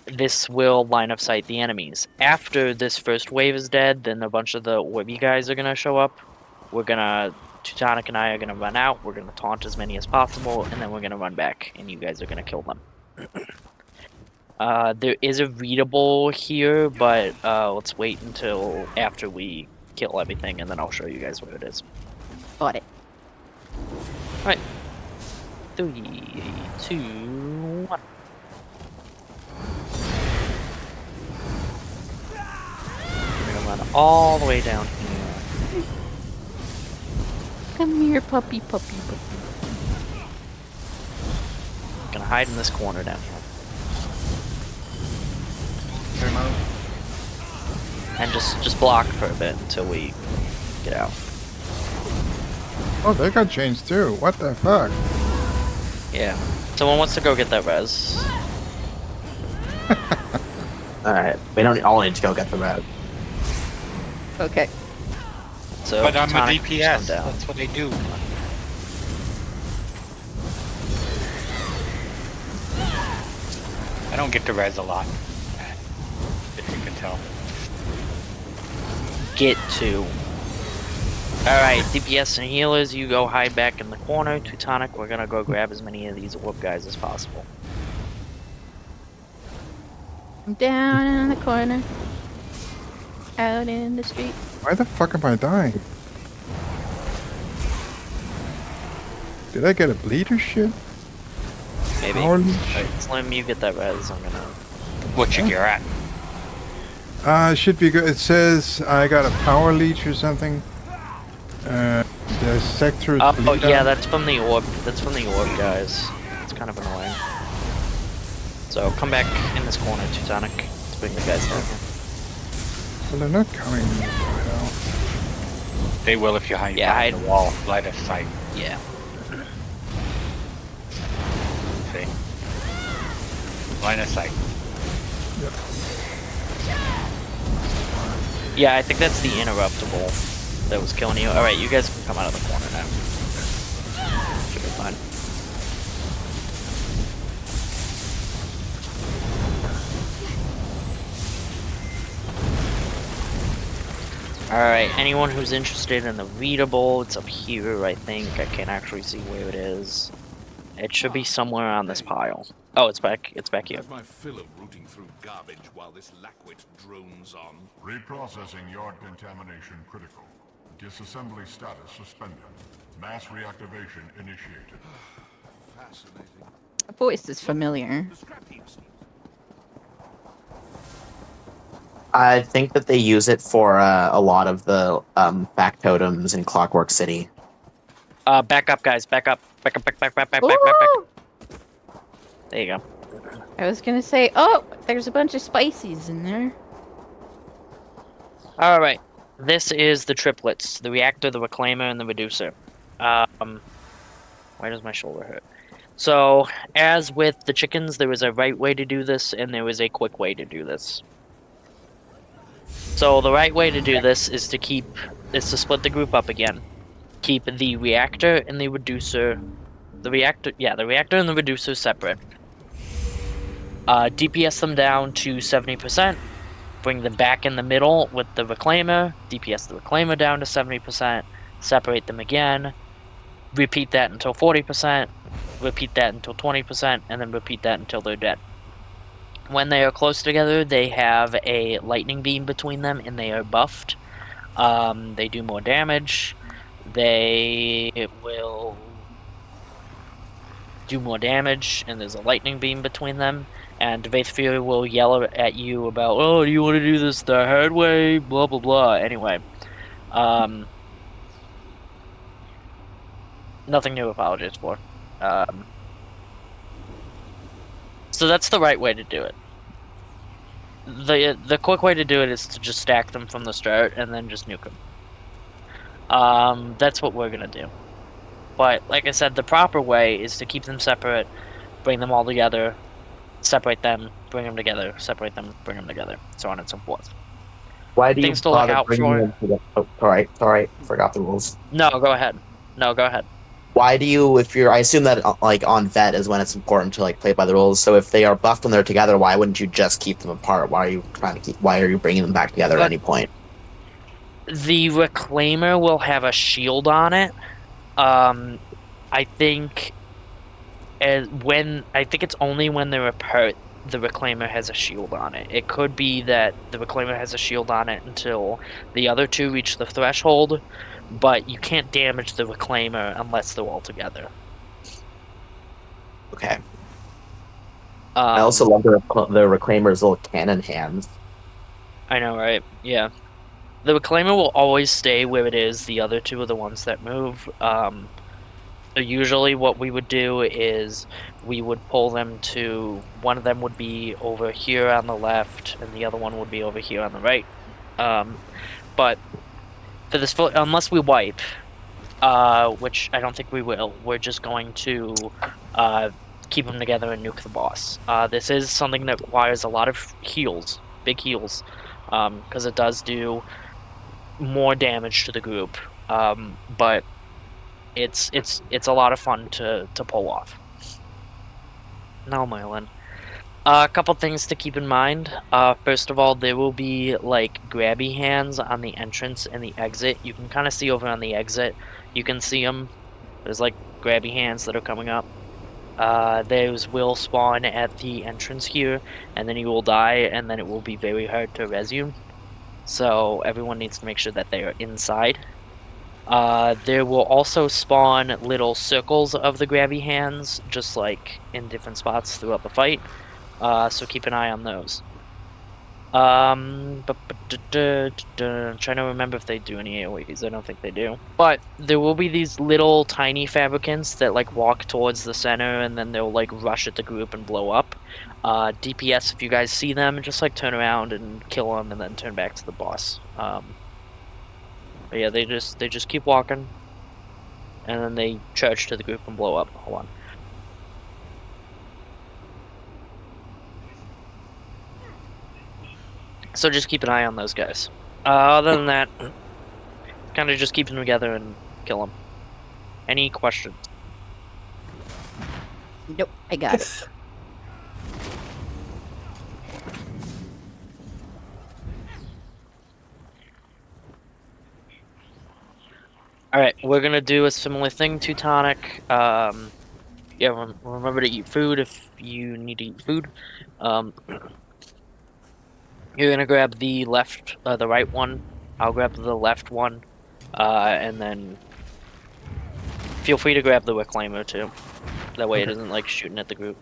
This will line of sight the enemies. After this first wave is dead, then a bunch of the Webby guys are gonna show up. Teutonic and I are gonna run out, we're gonna taunt as many as possible, and then we're gonna run back, and you guys are gonna kill them. There is a readable here, but let's wait until after we kill everything, and then I'll show you guys where it is. Got it. Alright. 3, 2, 1. We're gonna run all the way down here. Come here, puppy, puppy, puppy. Gonna hide in this corner down here. Fair enough. And just block for a bit until we get out. Oh, they got changed too. What the fuck? Yeah. Someone wants to go get that res. Alright, we don't all need to go get the red. Okay. So But I'm a Tonic, DPS. come down. That's what I do. I don't get to res a lot. If you can tell. Get to. Alright, DPS and healers, you go hide back in the corner. Teutonic, we're gonna go grab as many of these orb guys as possible. I'm down in the corner. Out in the street. Why the fuck am I dying? Did I get a bleed or shit? Maybe. Power leech? Alright, Slim, you get that res. I'm gonna. What you get at? It should be good. It says I got a power leech or something. The sector. Oh yeah, that's from the orb. That's from the orb guys. It's kind of annoying. So come back in this corner, Teutonic, to bring the guys down here. Well, they're not coming. Well, They will if you hide Yeah, behind the wall. Light of sight. Yeah. See? Line of sight. Yeah, I think that's the interruptible that was killing you. Alright, you guys can come out of the corner now. Should be fine. Alright, anyone who's interested in the readable, it's up here, I think. I can't actually see where it is. It should be somewhere on this pile. Oh, it's back here. That's my fill of rooting through garbage while this lackwit drones on. Reprocessing yard contamination critical. Disassembly status suspended. Mass reactivation initiated. Fascinating. That voice is familiar. The scrap heaps. I think that they use it for a lot of the back totems in Clockwork City. Back up, guys. Back up. Back. Ooh! There you go. I was gonna say, oh, there's a bunch of spices in there. Alright. This is the triplets. The reactor, the reclaimer, and the reducer. Why does my shoulder hurt? So, as with the chickens, there was a right way to do this, and there was a quick way to do this. So, the right way to do this is to split the group up again. Keep the reactor and the reducer... the reactor and the reducer separate. DPS them down to 70%. Bring them back in the middle with the reclaimer. DPS the reclaimer down to 70%. Separate them again. Repeat that until 40%. Repeat that until 20%. And then repeat that until they're dead. When they are close together, they have a lightning beam between them and they are buffed. They do more damage. They will do more damage, and there's a lightning beam between them. And Vaith Fury will yell at you about, oh, do you want to do this the hard way? Blah, blah, blah. Anyway. Nothing to apologize for. So that's the right way to do it. The quick way to do it is to just stack them from the start and then just nuke them. That's what we're going to do. But, like I said, the proper way is to keep them separate, bring them all together, separate them, bring them together, separate them, bring them together, so on and so forth. Why do Things you to look bother out bringing for. them together? Oh, sorry, forgot the rules. No, go ahead. Go ahead. Why do you, I assume that like on vet is when it's important to like play by the rules. So if they are buffed and they're together, why wouldn't you just keep them apart? Why are you bringing them back together at any point? The reclaimer will have a shield on it. I think it's only when they're apart the Reclaimer has a shield on it. It could be that the Reclaimer has a shield on it until the other two reach the threshold, but you can't damage the Reclaimer unless they're all together. Okay. I also love the Reclaimer's little cannon hands. I know, right? Yeah. The Reclaimer will always stay where it is. The other two are the ones that move. So usually what we would do is we would pull them to... One of them would be over here on the left, and the other one would be over here on the right. But for this... Unless we wipe, which I don't think we will, we're just going to keep them together and nuke the boss. This is something that requires a lot of heals, big heals, because it does do more damage to the group, but it's a lot of fun to pull off. Now, Mylan. A couple things to keep in mind. First of all, there will be like grabby hands on the entrance and the exit. You can kind of see over on the exit. You can see them. There's like grabby hands that are coming up. Those will spawn at the entrance here, and then you will die, and then it will be very hard to res you. So everyone needs to make sure that they are inside. There will also spawn little circles of the grabby hands, just like in different spots throughout the fight. So keep an eye on those. Trying to remember if they do any AoEs. I don't think they do. But there will be these little tiny fabricants that like walk towards the center, and then they'll like rush at the group and blow up. DPS, if you guys see them, just like turn around and kill them, and then turn back to the boss. But yeah, they just keep walking, and then they charge to the group and blow up. Hold on. So just keep an eye on those guys. Other than that, kind of just keep them together and kill them. Any questions? Nope, I got it. Alright, we're gonna do a similar thing, Teutonic. Yeah, remember to eat food if you need to eat food. You're gonna grab the right one. I'll grab the left one, and then feel free to grab the Reclaimer too. That way it isn't like shooting at the group.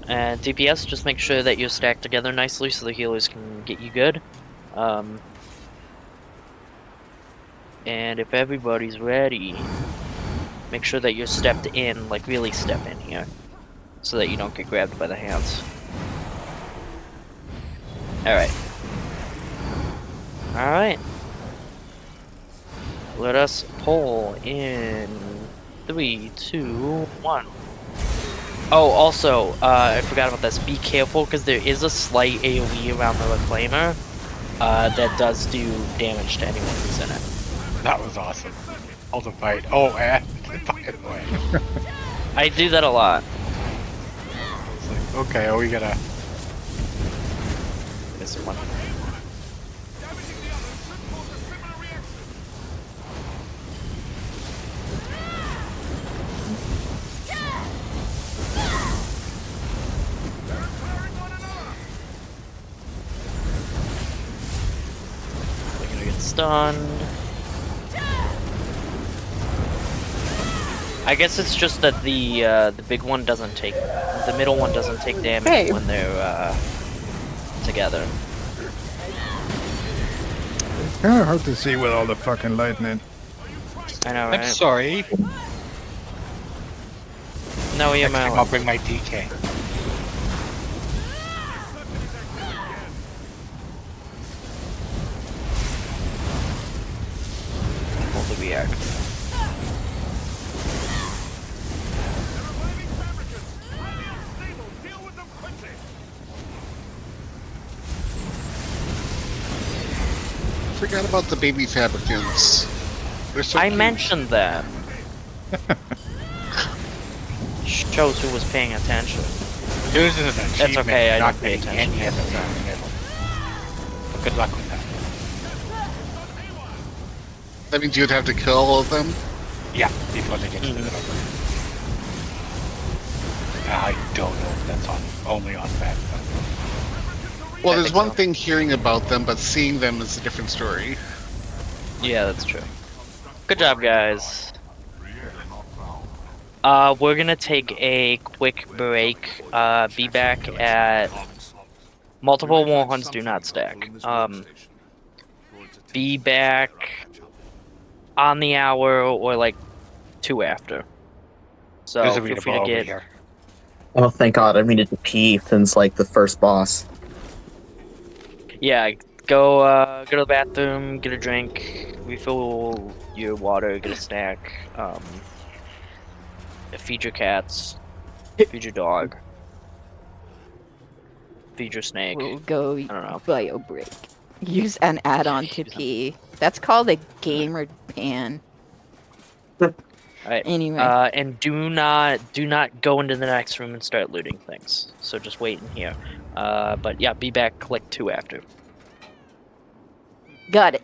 And DPS, just make sure that you're stacked together nicely so the healers can get you good. And if everybody's ready, make sure that you're stepped in, like really step in here, so that you don't get grabbed by the hands. Alright. Alright. Let us pull in 3, 2, 1. Oh, also, I forgot about this. Be careful, because there is a slight AoE around the Reclaimer that does do damage to anyone who's in it. That was awesome. All the fight. Oh, and by the way. I do that a lot. It's like, okay, we gotta... This one. We're gonna get stunned. I guess it's just that the big one doesn't take, the middle one doesn't take damage when they're together. It's kind of hard to see with all the fucking lightning. I know, right? I'm sorry. No, you're Next time my. I'll bring my DK. Hold the react. Forgot about the baby fabricants. They're so I cute. mentioned that. Shows who was paying attention. Yours is an achievement. okay, I not didn't pay getting attention. any of them down the middle. But good luck with that. That means you'd have to kill all of them? Yeah, before they get to the middle. I don't know if that's on only on Fat. Well, I there's think one so. thing hearing about them, but seeing them is a different story. Yeah, that's true. Good job, guys. Creator not found. We're gonna take a quick break. Be back at multiple war hunts do not stack. Be back on the hour or like 2 after. So There's a feel readable free to over get. here. Oh, thank God! I needed to pee since like the first boss. Yeah, go to the bathroom, get a drink, refill your water, get a snack. Feed your cats, feed your dog, feed your snake. We'll go I don't know. bio break. Use an add-on to pee. That's called a gamer pan. Alright. Anyway, And do not go into the next room and start looting things. So just wait in here. But yeah, be back like 2 after. got it.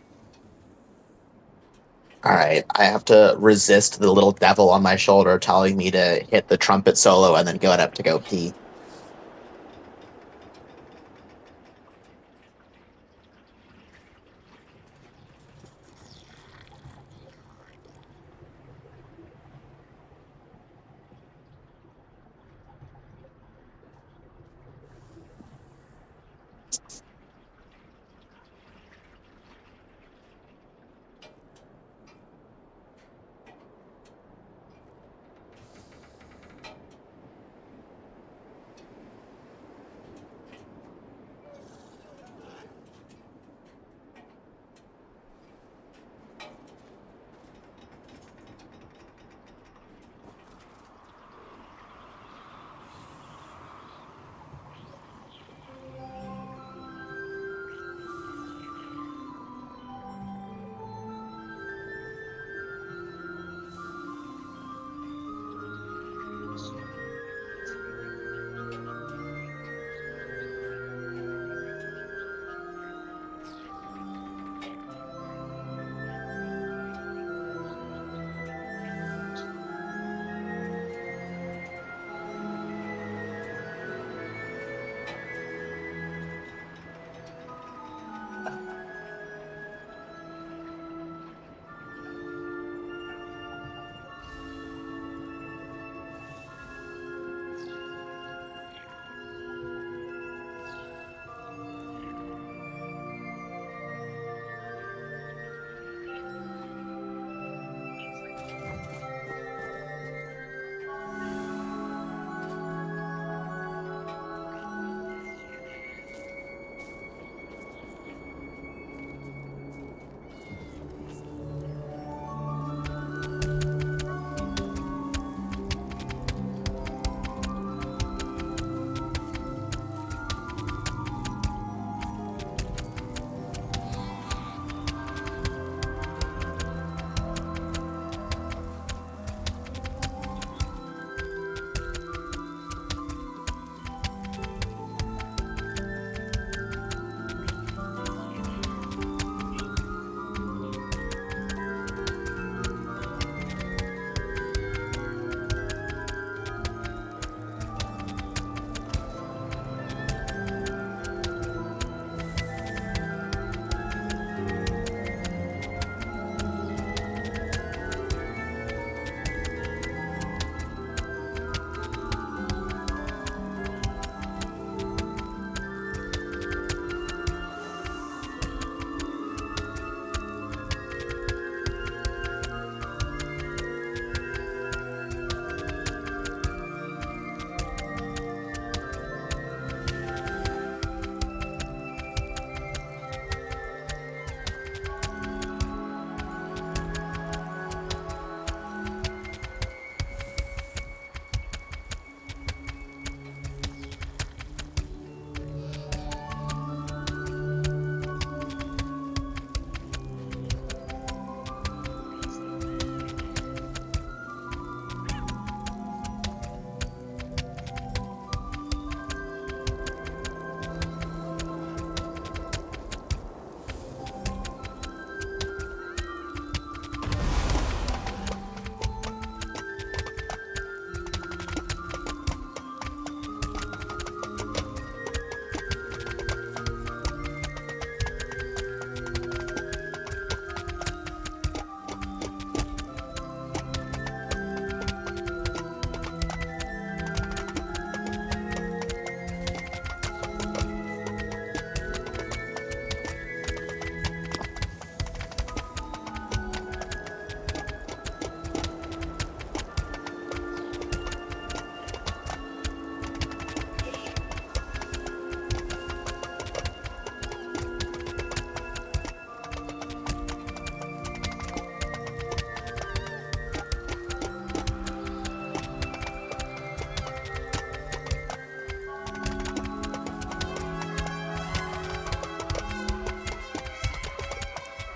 All right, I have to resist the little devil on my shoulder telling me to hit the trumpet solo and then get up to go pee.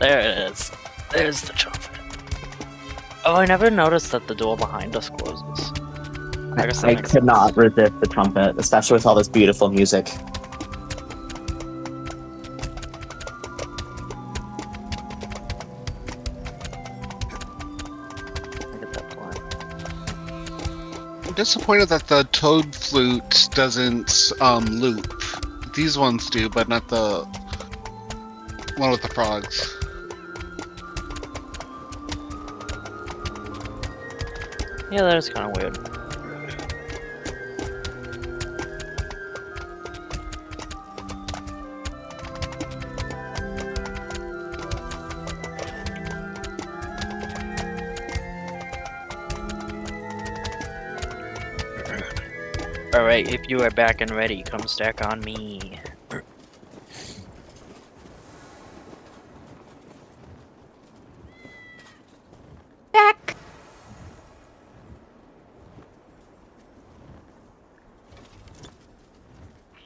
There it is. There's the trumpet. Oh, I never noticed that the door behind us closes. I guess that I makes could sense. not resist the trumpet, especially with all this beautiful music. I get that point. I'm disappointed that the toad flute doesn't loop. These ones do, but not the one with the frogs. Yeah, that is kind of weird. Alright, if you are back and ready, come stack on me. Back.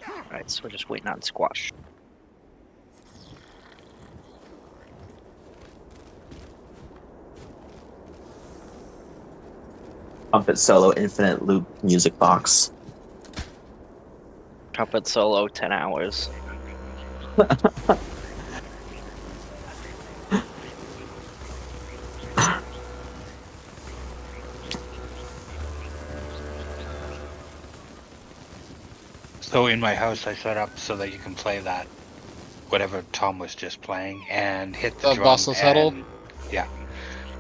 Alright, so we're just waiting on squash. Trumpet solo infinite loop music box. Trumpet solo, 10 hours. So in my house, I set up so that you can play that, whatever Tom was just playing, and hit the The drum. boss of saddle? Yeah,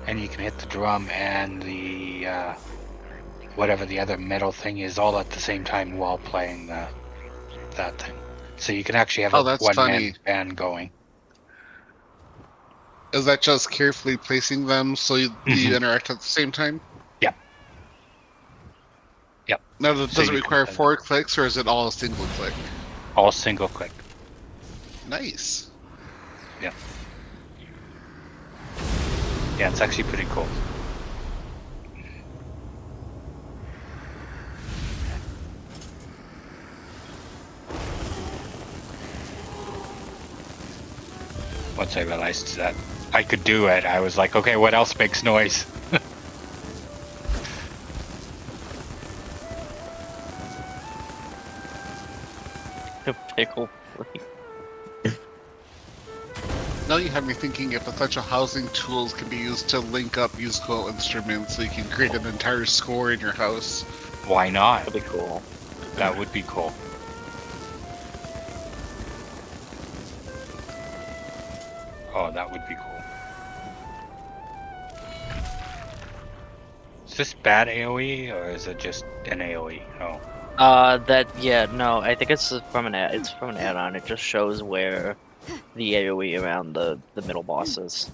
and you can hit the drum and the whatever the other metal thing is, all at the same time while playing that thing. So you can actually have Oh, a that's one-man funny. band going. Is that just carefully placing them so you Mhm. interact at the same time? Yep. Yep. Now, So does it you require can- 4 clicks or is it all a single click? All single click. Nice. Yeah, it's actually pretty cool. Once I realized that I could do it, I was like, okay, what else makes noise? Pickle. Now you have me thinking if essential housing tools can be used to link up musical instruments so you can create an entire score in your house. Why not? That'd be cool. That would be cool. Oh, that would be cool. Is this bad AoE or is it just an AoE? Oh. No, I think it's from an add-on. It just shows where the AoE around the middle bosses.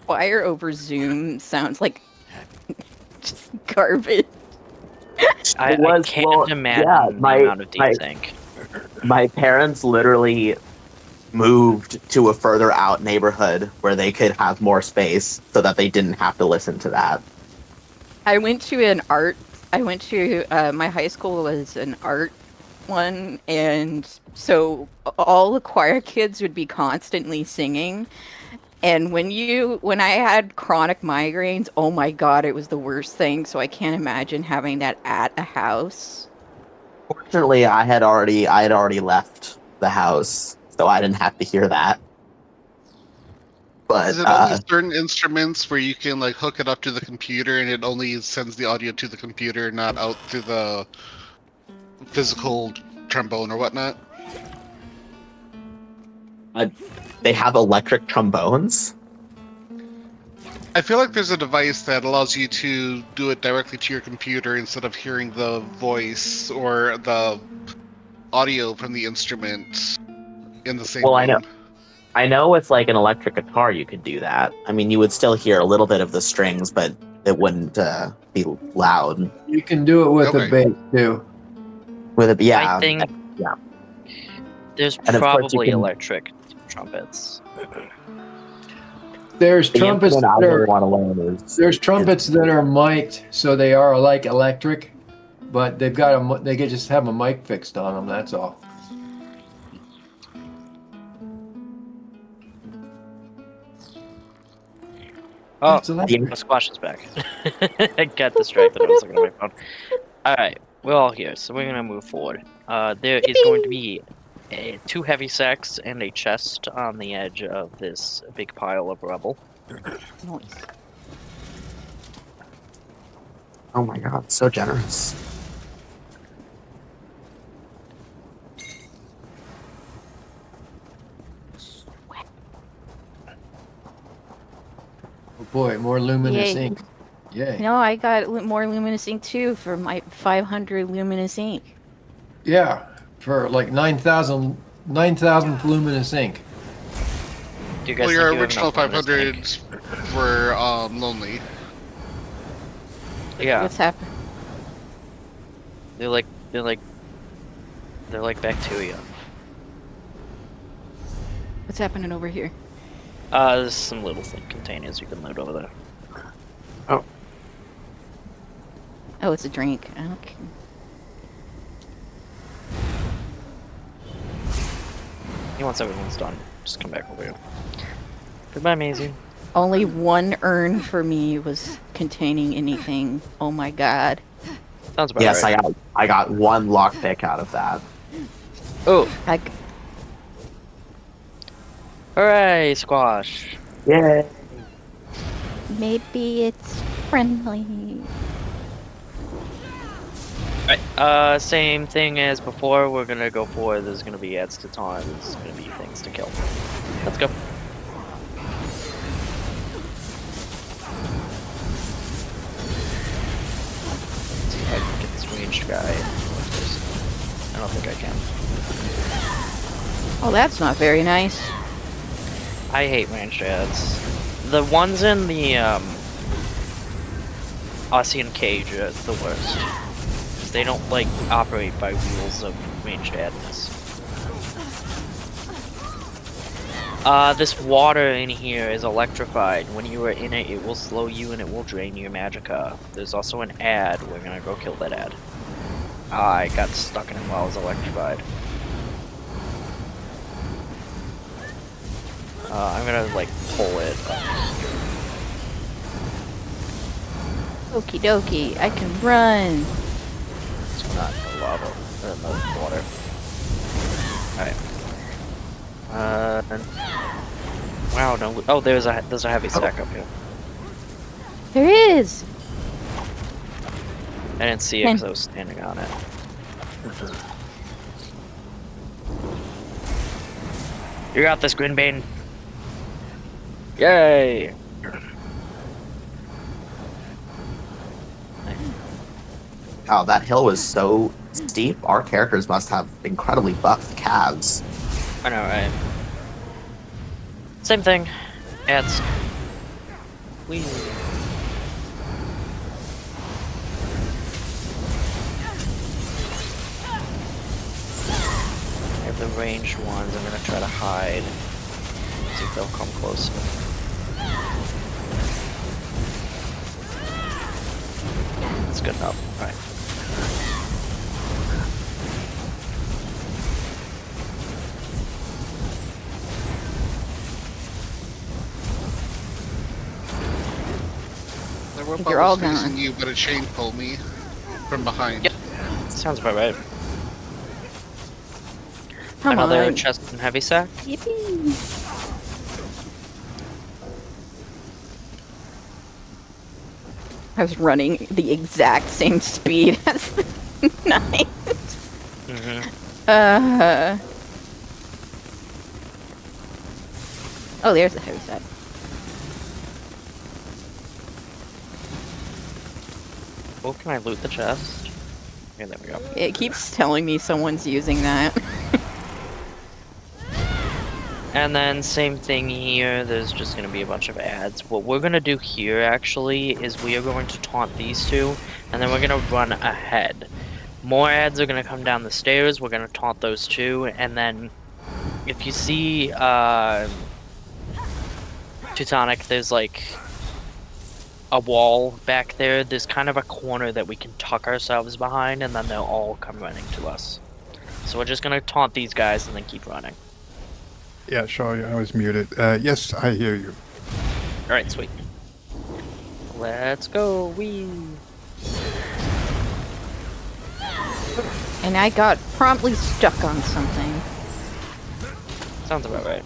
Wire over Zoom sounds like just garbage. I can't imagine the amount of desync. My parents literally moved to a further out neighborhood where they could have more space so that they didn't have to listen to that. I went to my high school was an art one, and so all the choir kids would be constantly singing. And when I had chronic migraines, oh my god, it was the worst thing. So I can't imagine having that at a house. Fortunately, I had already left the house, so I didn't have to hear that. But Is it only certain instruments where you can like hook it up to the computer and it only sends the audio to the computer, not out to the physical trombone or whatnot? they have electric trombones. I feel like there's a device that allows you to do it directly to your computer instead of hearing the voice or the audio from the instrument in the same Well, room. I know with like an electric guitar, you could do that. I mean, you would still hear a little bit of the strings, but it wouldn't be loud. You can do it with a Okay. bass too. With it, yeah, I think yeah. there's And of course you probably can- electric trumpets. There's The trumpets instrument I that really are want to learn is there's trumpets that are mic'd, so they are like electric, but they've got a they could just have a mic fixed on them. That's all. Oh, It's electric. the squash is back. I got distracted. I was looking at my phone. Alright, we're all here, so we're gonna move forward. There is going to be 2 heavy sacks and a chest on the edge of this big pile of rubble. Nice. Oh my god, so generous. Oh boy, more luminous Yay. ink. Yay. No, I got more luminous ink too for my 500 luminous ink. Yeah, for like 9,000 luminous ink. Do you guys Well, your think you have original enough luminous ink? 500s were lonely. Yeah, What's happened? they're like bacteria. What's happening over here? There's some little thing containers you can load over there. Oh, it's a drink. Okay. Once everyone's done, just come back over here. Goodbye, Maisie. Only one urn for me was containing anything. Oh my god. Sounds about Yes, right. I got 1 lockpick out of that. Oh, I, hooray, squash. Yay! maybe it's friendly. Alright, same thing as before. We're gonna go for there's gonna be ads to taunt, there's gonna be things to kill. Let's go. See if I can get this ranged guy. I don't think I can. Oh, that's not very nice. I hate ranged ads. The ones in the Ossian cage are the worst. 'Cause they don't like operate by rules of ranged adness. This water in here is electrified. When you are in it, it will slow you and it will drain your magicka. There's also an ad. We're gonna go kill that ad. I got stuck in it while I was electrified. I'm gonna like pull it. Okie dokie, I can run. It's not in the lava, or in the water. Alright. Wow, no. Oh, there's a heavy stack up here. There is. I didn't see it because I was standing on it. You got this, Grinbane. Yay! Oh, that hill was so steep. Our characters must have incredibly buffed calves. I know, right? Same thing. Ads. Whee. I have the ranged ones. I'm gonna try to hide. See if they'll come closer. That's good enough. Alright. The robot You're all was facing gone. you, but a chain pulled me from behind. Yep. Sounds about right. Come Another on. chest and heavy sack. Yippee. I was running the exact same speed as the knives. Mm-hmm. Oh, there's the heavy side. Oh, can I loot the chest? Okay, there we go. It keeps telling me someone's using that. And then same thing here, there's just going to be a bunch of ads. What we're going to do here, actually, is we are going to taunt these two, and then we're going to run ahead. More ads are going to come down the stairs, we're going to taunt those two, and then if you see, Teutonic, there's like a wall back there. There's kind of a corner that we can tuck ourselves behind, and then they'll all come running to us. So we're just going to taunt these guys and then keep running. Yeah, sure. I was muted. Yes, I hear you. Alright, sweet. Let's go, wee! And I got promptly stuck on something. Sounds about right.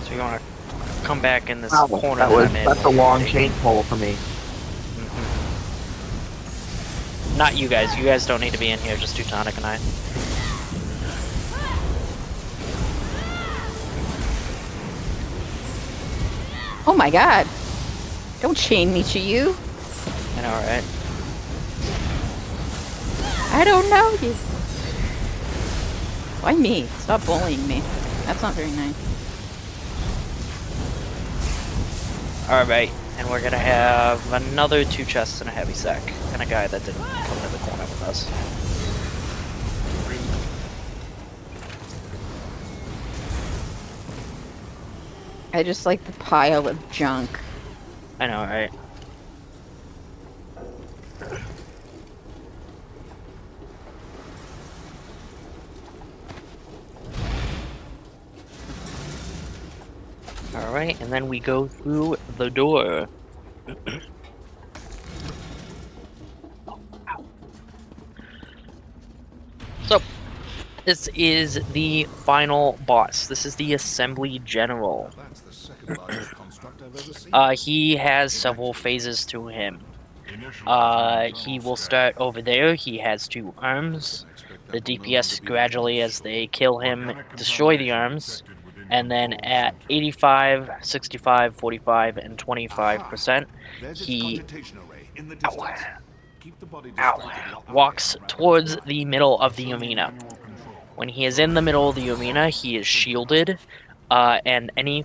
So you want to come back in this corner that I'm in. That's a long chain pull for me. Not you guys. You guys don't need to be in here, just Teutonic and I. Oh my god. Don't chain me to you. I know, right? I don't know you. Why me? Stop bullying me. That's not very nice. Alright, and we're gonna have another 2 chests and a heavy sack, and a guy that didn't come into the corner with us. I just like the pile of junk. I know, right? Alright, and then we go through the door. So, this is the final boss. This is the Assembly General. That's the second largest construct I've ever seen. He has several phases to him. He will start over there. He has 2 arms. The DPS gradually, as they kill him, destroy the arms. And then at 85, 65, 45, and 25%, he walks towards the middle of the arena. When he is in the middle of the arena, he is shielded, and any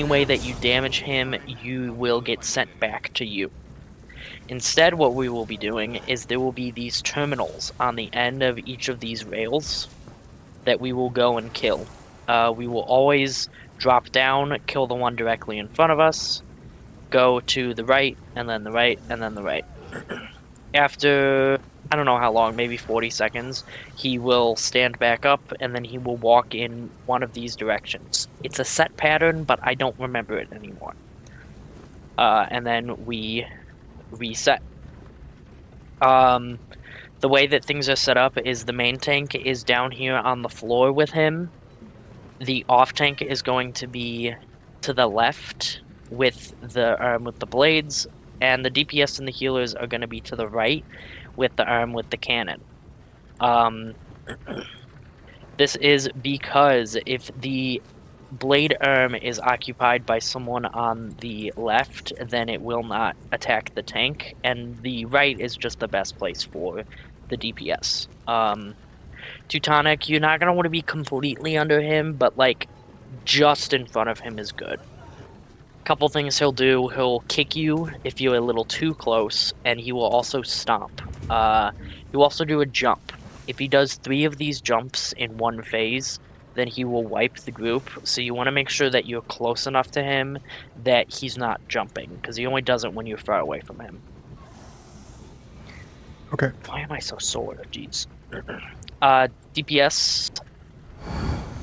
way that you damage him, you will get sent back to you. Instead, what we will be doing is there will be these terminals on the end of each of these rails that we will go and kill. We will always drop down, kill the one directly in front of us, go to the right, and then the right, and then the right. After, I don't know how long, maybe 40 seconds, he will stand back up, and then he will walk in one of these directions. It's a set pattern, but I don't remember it anymore. And then we reset. The way that things are set up is the main tank is down here on the floor with him. The off tank is going to be to the left with the blades, and the DPS and the healers are going to be to the right with the arm with the cannon. This is because if the blade arm is occupied by someone on the left, then it will not attack the tank, and the right is just the best place for the DPS. Teutonic, you're not going to want to be completely under him, but like just in front of him is good. Couple things he'll do: he'll kick you if you're a little too close, and he will also stomp. He'll also do a jump. If he does 3 of these jumps in one phase, then he will wipe the group. So you want to make sure that you're close enough to him that he's not jumping, because he only does it when you're far away from him. Okay. Why am I so sore? Jeez. DPS,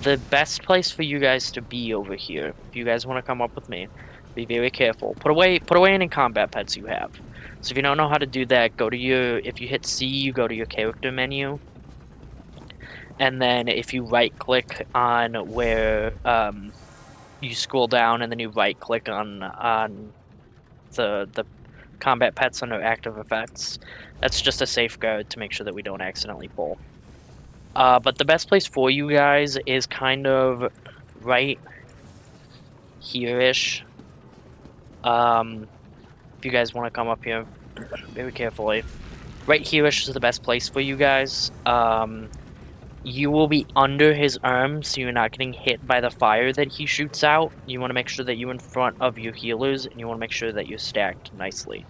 the best place for you guys to be over here. If you guys want to come up with me, be very careful. Put away any combat pets you have. So if you don't know how to do that, go to if you hit C, you go to your character menu. And then if you right click on where you scroll down, and then you right click on the combat pets under active effects, that's just a safeguard to make sure that we don't accidentally pull. But the best place for you guys is kind of right here-ish. If you guys want to come up here, very carefully. Right here-ish is the best place for you guys. You will be under his arm, so you're not getting hit by the fire that he shoots out. You want to make sure that you're in front of your healers, and you want to make sure that you're stacked nicely.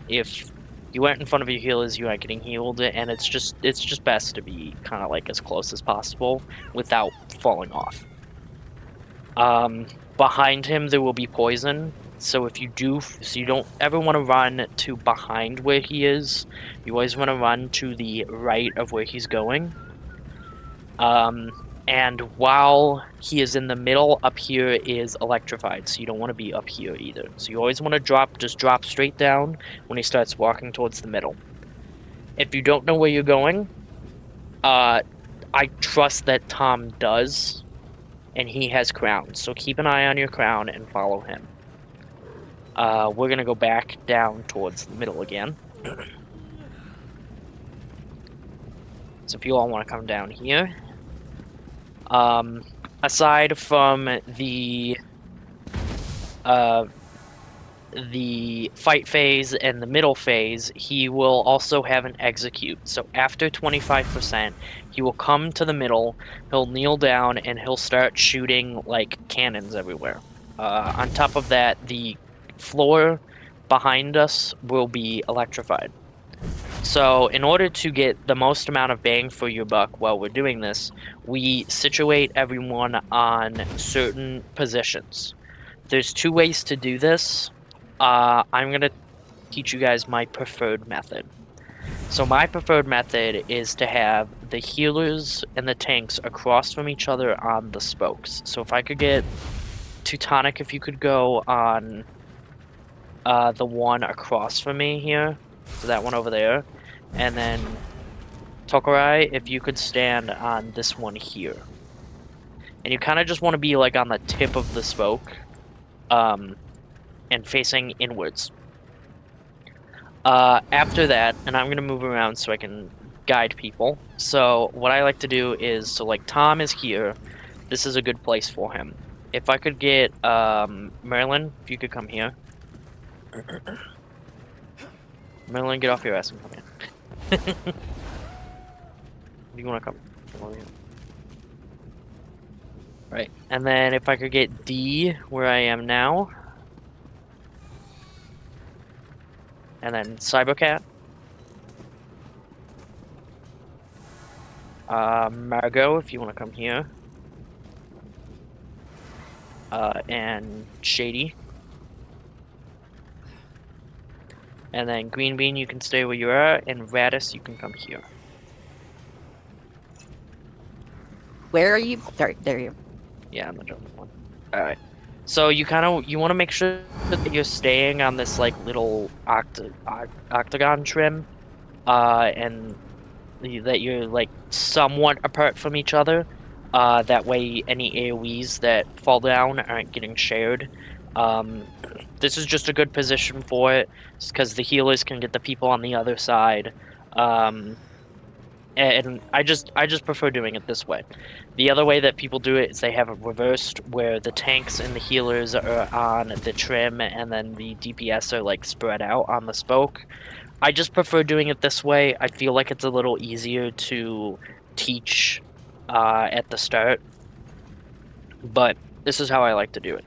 If you weren't in front of your healers, you aren't getting healed, and it's just best to be kind of like as close as possible without falling off. Behind him there will be poison, so if you don't ever want to run to behind where he is. You always want to run to the right of where he's going. And while he is in the middle, up here is electrified, so you don't want to be up here either. So you always want to just drop straight down when he starts walking towards the middle. If you don't know where you're going, I trust that Tom does, and he has crowns, so keep an eye on your crown and follow him. We're going to go back down towards the middle again. So if you all want to come down here. Aside from the fight phase and the middle phase, he will also have an execute. So after 25%, he will come to the middle, he'll kneel down, and he'll start shooting like cannons everywhere. On top of that, the floor behind us will be electrified. So in order to get the most amount of bang for your buck while we're doing this, we situate everyone on certain positions. There's two ways to do this. I'm going to teach you guys my preferred method. So my preferred method is to have the healers and the tanks across from each other on the spokes. So if I could get Teutonic, if you could go on the one across from me here, so that one over there, and then Tokurai, if you could stand on this one here. And you kind of just want to be like on the tip of the spoke, and facing inwards. After that, and I'm going to move around so I can guide people. So what I like to do is, so like Tom is here, this is a good place for him. If I could get Merlin, if you could come here. Merlin, get off your ass and come here. You want to come over here? Right, and then if I could get D where I am now. And then Cybercat. Margot, if you want to come here. And Shady. And then Green Bean, you can stay where you are, and Radis, you can come here. Where are you? Sorry, there you are. Yeah, I'm the jumping one. Alright. So you want to make sure that you're staying on this like little octagon trim, and that you're like somewhat apart from each other. That way any AoEs that fall down aren't getting shared. This is just a good position for it, because the healers can get the people on the other side. And I just prefer doing it this way. The other way that people do it is they have it reversed, where the tanks and the healers are on the trim, and then the DPS are like spread out on the spoke. I just prefer doing it this way. I feel like it's a little easier to teach at the start, but this is how I like to do it.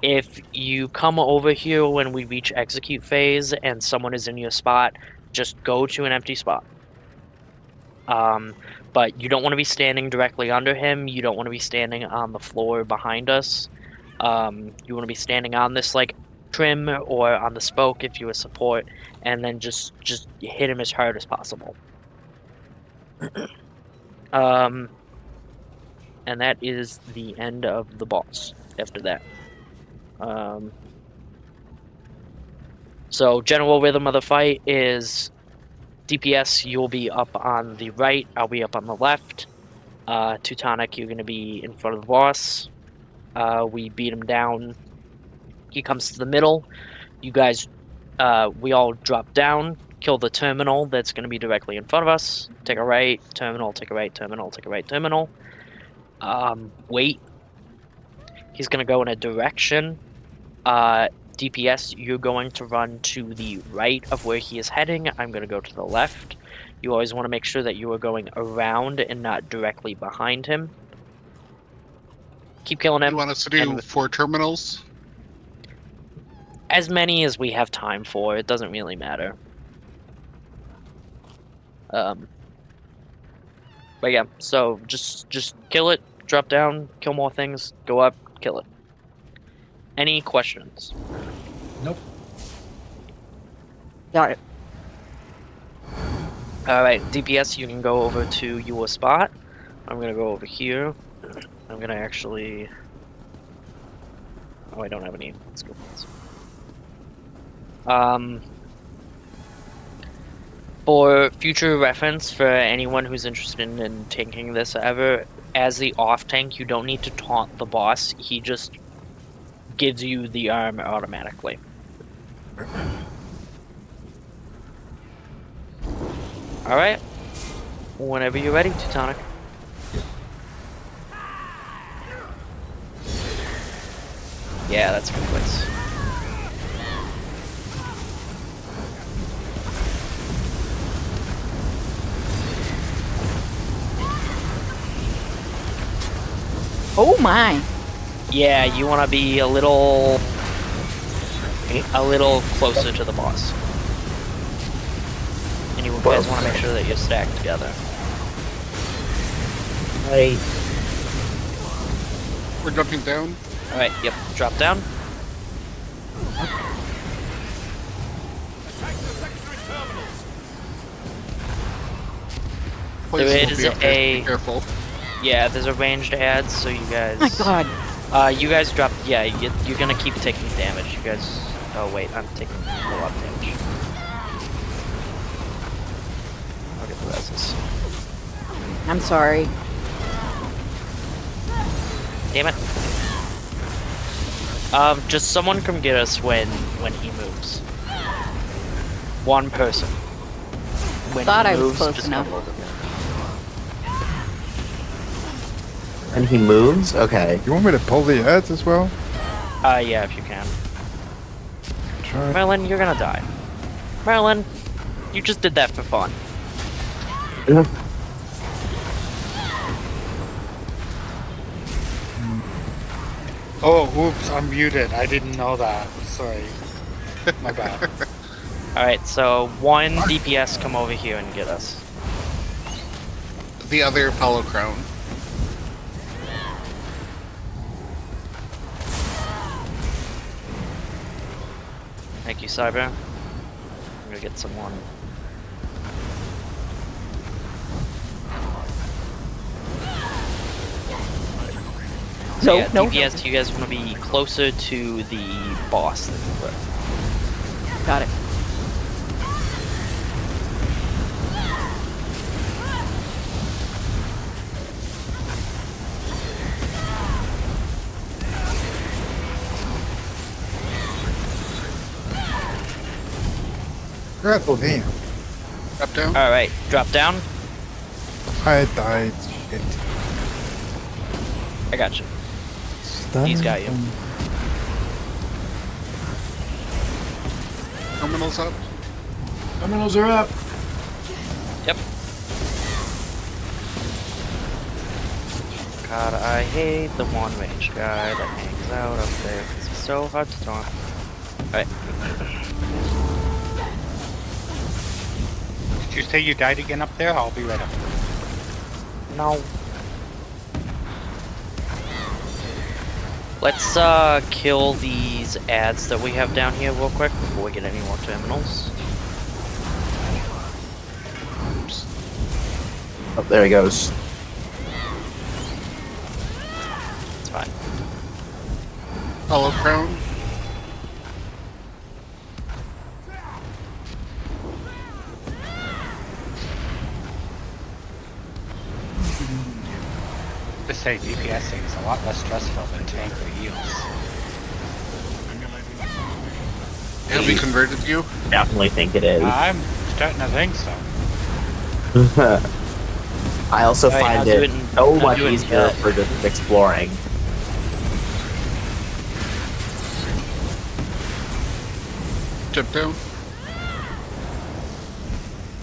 If you come over here when we reach execute phase and someone is in your spot, just go to an empty spot. But you don't want to be standing directly under him. You don't want to be standing on the floor behind us. You want to be standing on this like trim or on the spoke if you're a support, and then just hit him as hard as possible. And that is the end of the boss after that. So general rhythm of the fight is DPS, you'll be up on the right, I'll be up on the left. Teutonic, you're going to be in front of the boss. We beat him down. He comes to the middle. You guys, we all drop down, kill the terminal that's going to be directly in front of us. Take a right, terminal, take a right, terminal, take a right, terminal. Wait. He's going to go in a direction. DPS, you're going to run to the right of where he is heading. I'm going to go to the left. You always want to make sure that you are going around and not directly behind him. Keep killing him. You want us to do 4 terminals? As many as we have time for. It doesn't really matter. But yeah, so just kill it, drop down, kill more things, go up, kill it. Any questions? Nope. Got it. Alright, DPS, you can go over to your spot. I'm gonna go over here. I'm gonna actually... Oh, I don't have any skill points. For future reference, for anyone who's interested in tanking this ever, as the off tank, you don't need to taunt the boss. He just gives you the armor automatically. Alright. Whenever you're ready, Teutonic. Yeah, that's a good place. Oh my! Yeah, you want to be a little closer to the boss. And you guys want to make sure that you're stacked together. Right. We're jumping down. Alright, yep, drop down. Attack the secondary terminals. Places There will is be up there, so a- be careful. Yeah, there's a ranged ad, so you guys... Oh my god! You guys drop... Yeah, you're gonna keep taking damage. You guys... Oh wait, I'm taking a lot of damage. I'll get the reses. I'm sorry. Damn it. Just someone come get us when he moves. One person. When Thought he I was moves, close just enough. come over here. And he moves? Okay. You want me to pull the ads as well? Yeah, if you can. Try. Merlin, you're gonna die. Merlin, you just did that for fun. Oh, oops, I'm muted. I didn't know that. Sorry. My bad. Alright, so one DPS come over here and get us. The other Apollo Crown. Thank you, Cyber. I'm gonna get someone. No, yeah, no, DPS, you guys want to be closer to the boss than you were. Got it. God damn. Up down. Alright, drop down. I died. Shit. I got you. Stun He's got you. Terminals up. Terminals are up. Yep. God, I hate the one range guy that hangs out up there. It's so hard to taunt. Alright. Did you say you died again up there? I'll be right up. No. Let's kill these ads that we have down here real quick before we get any more terminals. Oh, there he goes. It's fine. Apollo Crown. To say DPSing is a lot less stressful than tank or heals. Have we converted you? Definitely think it is. I'm starting to think so. I also Alright, find now do it it in- so now much do it in easier chat. for just exploring. Jump down.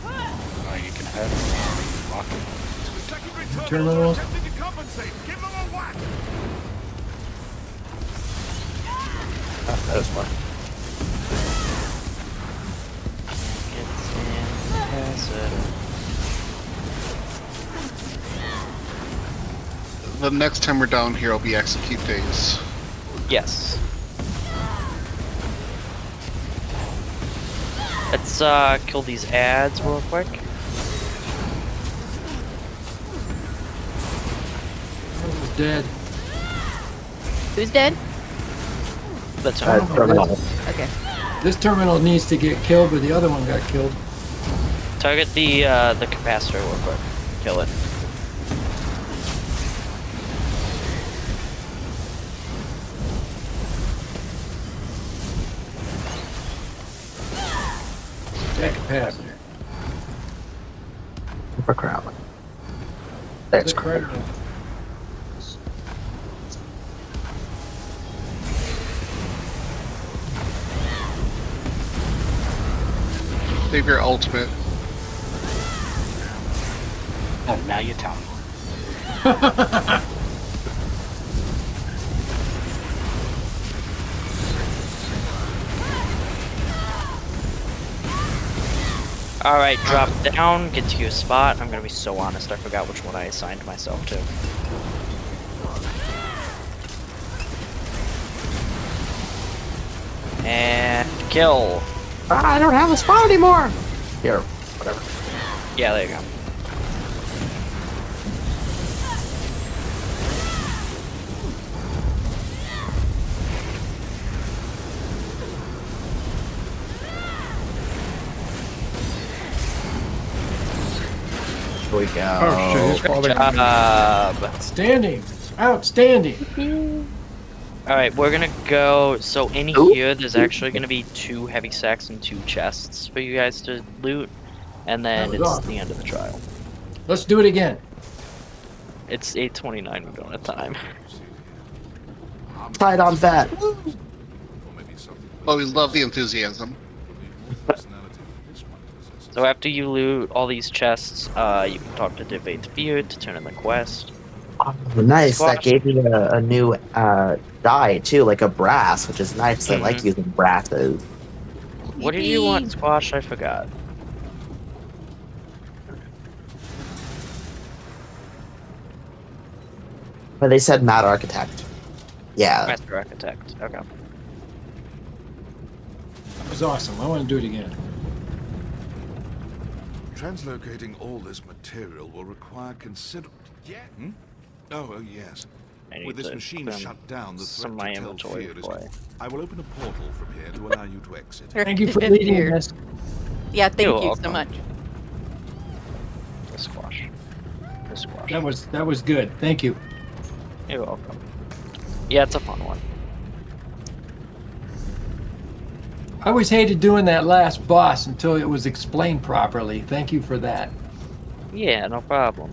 Oh, you can head walking. Secondary Terminals. are attempting to compensate. Give them a whack. That was fun. The next time we're down here, will be execute phase. Yes. Let's kill these ads real quick. Who's dead? Who's dead? The terminal. Terminal. Okay. This terminal needs to get killed, but the other one got killed. Target the capacitor real quick. Kill it. That capacitor. For crap. That's The correct. critical. Save your ultimate. Oh, now you tell me. Alright, drop down, get to your spot. I'm gonna be so honest, I forgot which one I assigned myself to. And kill. I don't have a spot anymore. Here, whatever. Yeah, there you go. Here we go. Oh shit, he's falling. Outstanding. Outstanding. Alright, we're gonna go. So in Ooh. here, there's actually gonna be 2 heavy sacks and 2 chests for you guys to loot. And then That it's was awesome. the end of the trial. Let's do it again. It's 8:29, we don't have time. Tied on that. Or maybe something Always love the enthusiasm. personality this one possesses. So after you loot all these chests, you can talk to Div 8th Feud to turn in the quest. Oh, nice. That Squash. gave me a new die too, like a brass, which is nice. I like Mhm. using brasses. What did you want, Squash? I forgot. But they said Mad Architect. Yeah. Master Architect. Okay. That was awesome. I want to do it again. Translocating all this material will require considerable. Yeah. Oh, yes. I need With this to machine put shut down, the some of threat my to Tel inventory Fear is. play. I will open a portal from here to allow you to exit. Thank you for leading Here. us. Yeah, thank You're you so welcome. much. The Squash. The Squash. That was good. Thank you. You're welcome. Yeah, it's a fun one. I always hated doing that last boss until it was explained properly. Thank you for that. Yeah, no problem.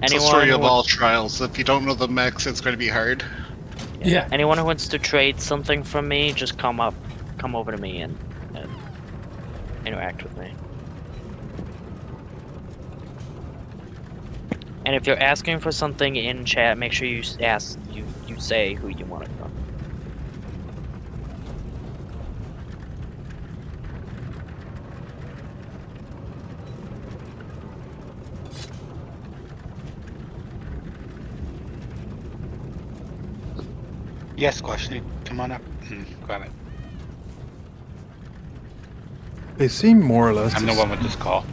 It's Anyone the story of who- all trials. If you don't know the mechs, it's going to be hard. Yeah. Anyone who wants to trade something from me, just come over to me and interact with me. And if you're asking for something in chat, make sure you you say who you want it from. Yes, question. Come on up. Grab it. They seem more or less. I'm the one with this call.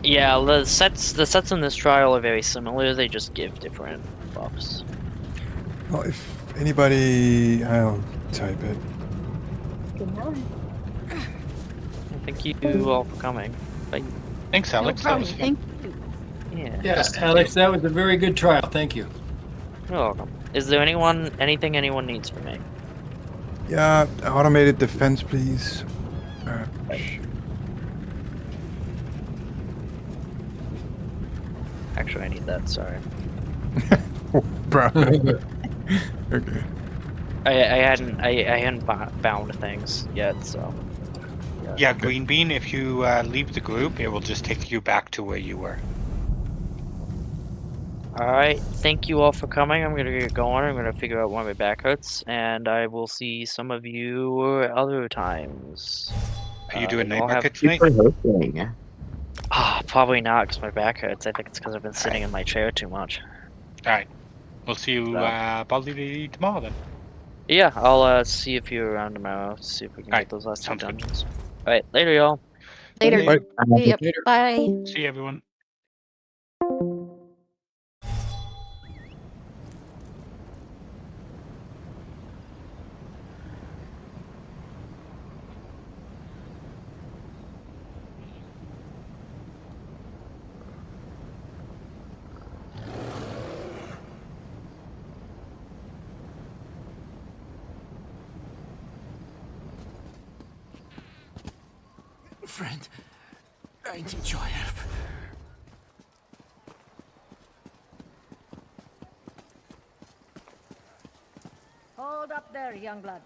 Yeah, the sets in this trial are very similar. They just give different buffs. Well, if anybody, I'll type it. Good night. Thank you all for coming. Bye. Thanks, No Alex. That problem. was fun. Thank you. Yeah. Yes, Alex, that was a very good trial. Thank you. You're welcome. Is there anything anyone needs from me? Yeah, automated defense, please. Shoot. Actually, I need that. Sorry. Bro. Okay. I hadn't bound things yet, so. Yeah, Green Bean, if you leave the group, it will just take you back to where you were. All right. Thank you all for coming. I'm gonna get going. I'm gonna figure out why my back hurts, and I will see some of you other times. Are you doing you night all have- market Thank tonight? you for hosting. Probably not, because my back hurts. I think it's because I've been sitting in my chair too much. All right. We'll see you So. probably tomorrow then. Yeah, I'll see if you're around tomorrow. See if we can Alright, get those last two sounds good. dungeons. All right, later, y'all. Later. Later. Yep. Later. Bye. See everyone. Friend, I need your help. Hold up there, young blood.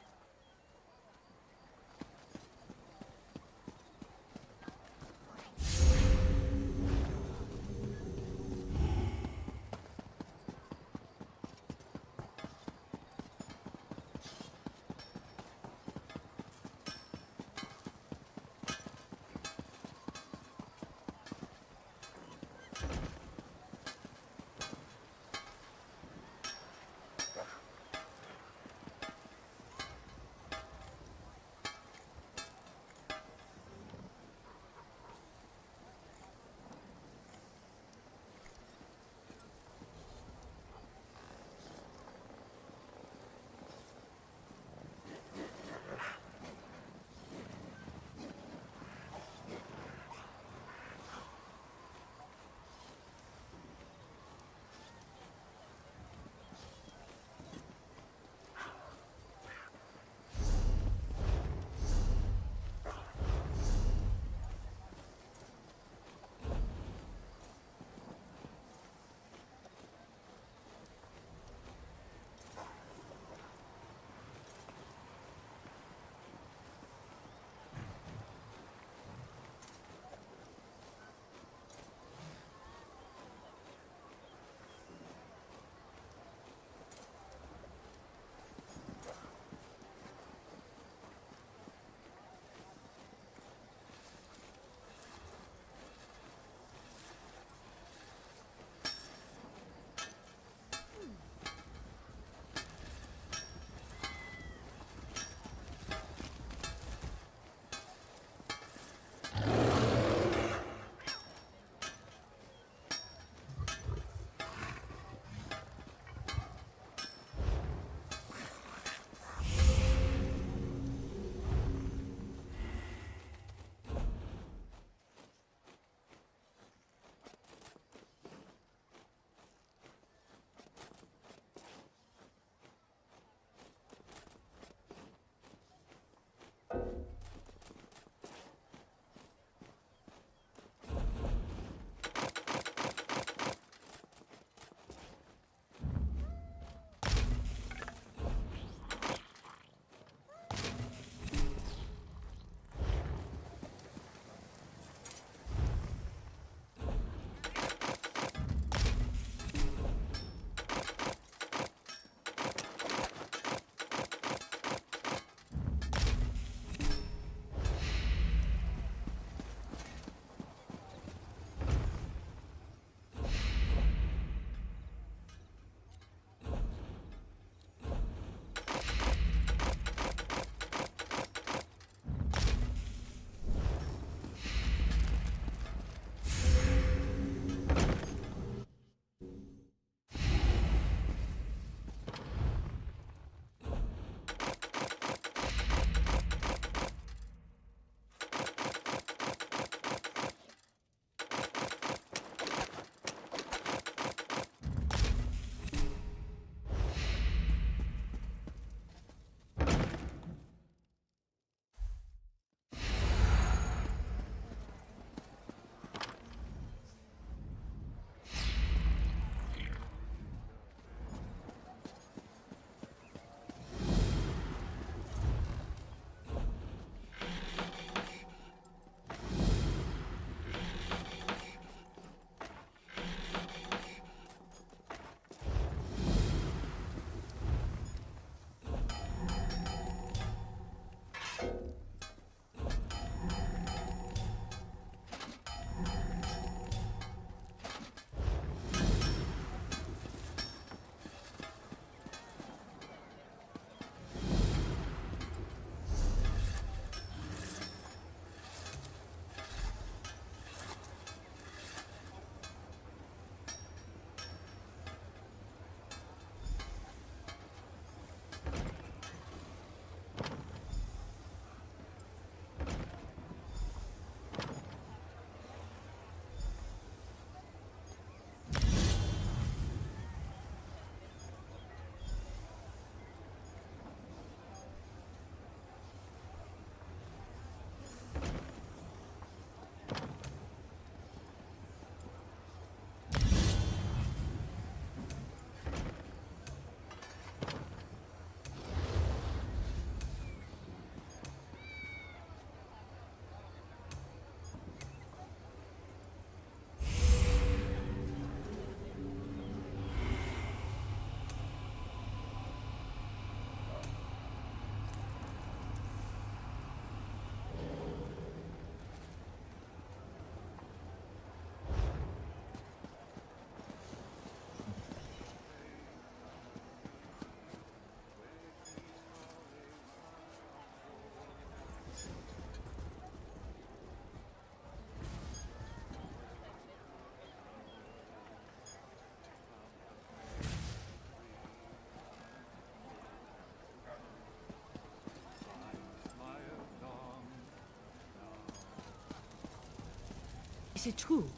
Is it true?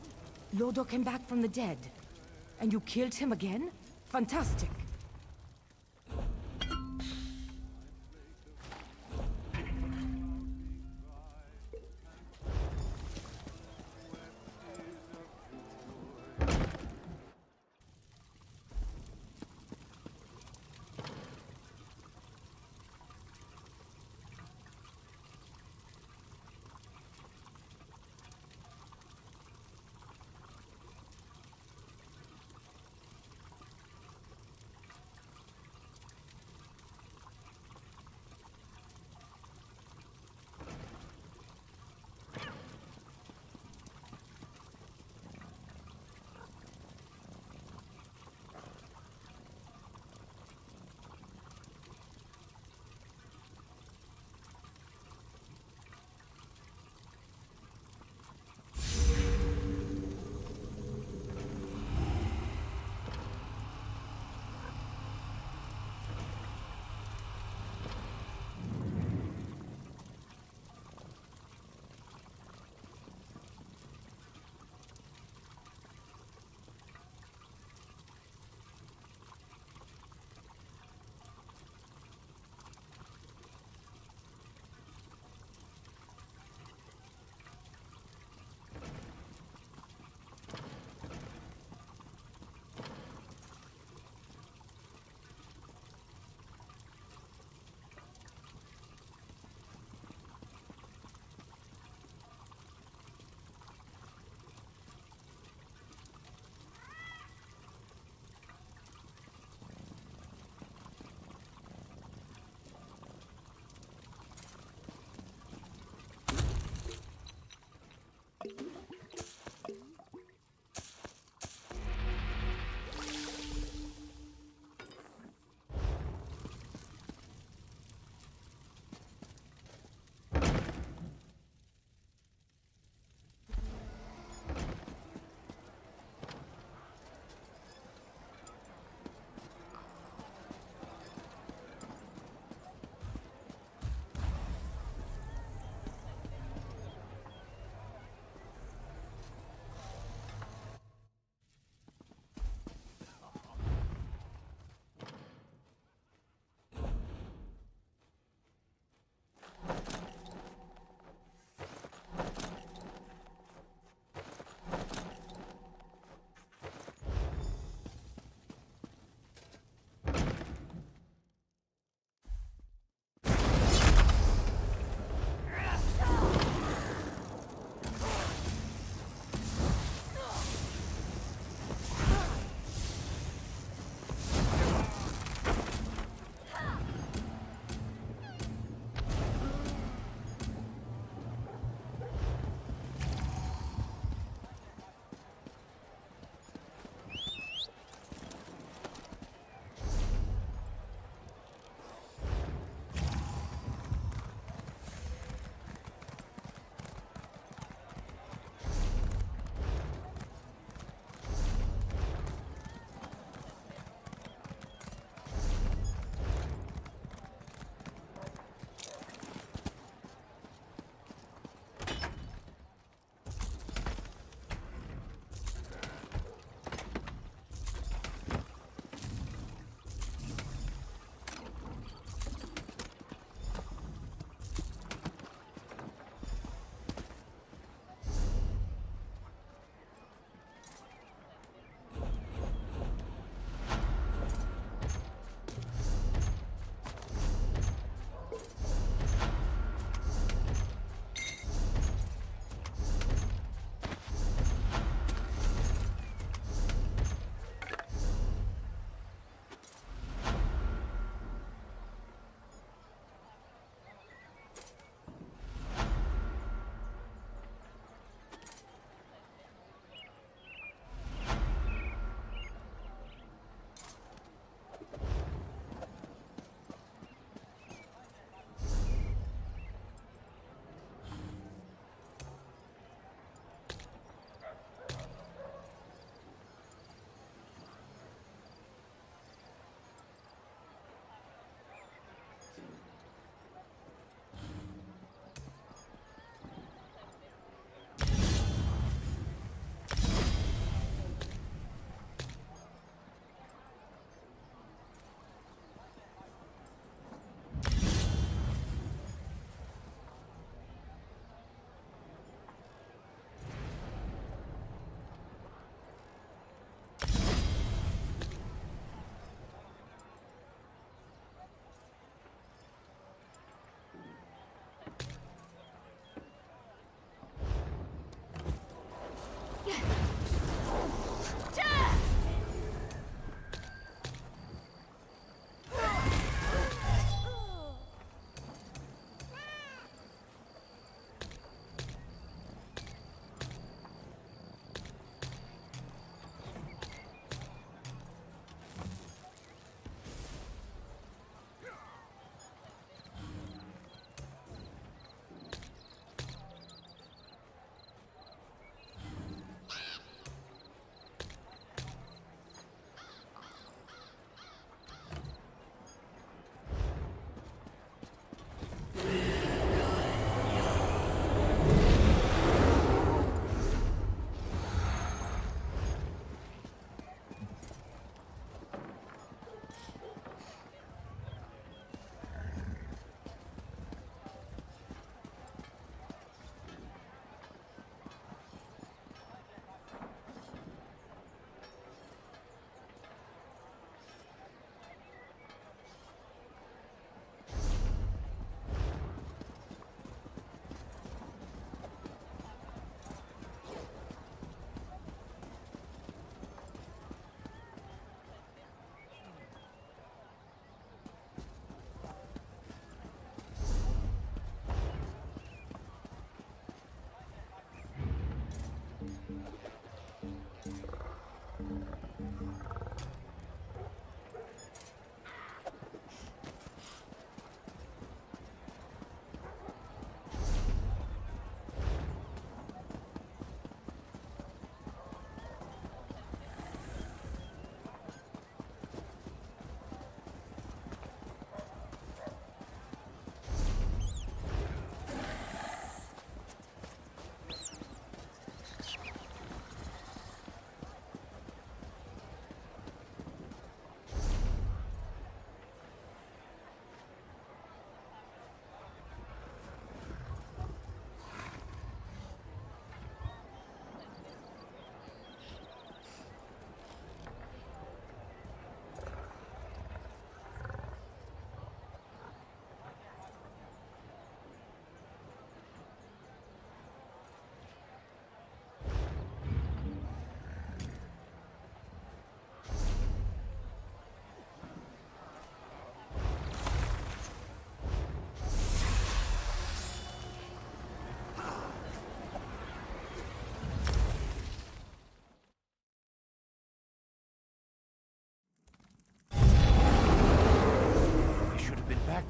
Lodo came back from the dead. And you killed him again? Fantastic.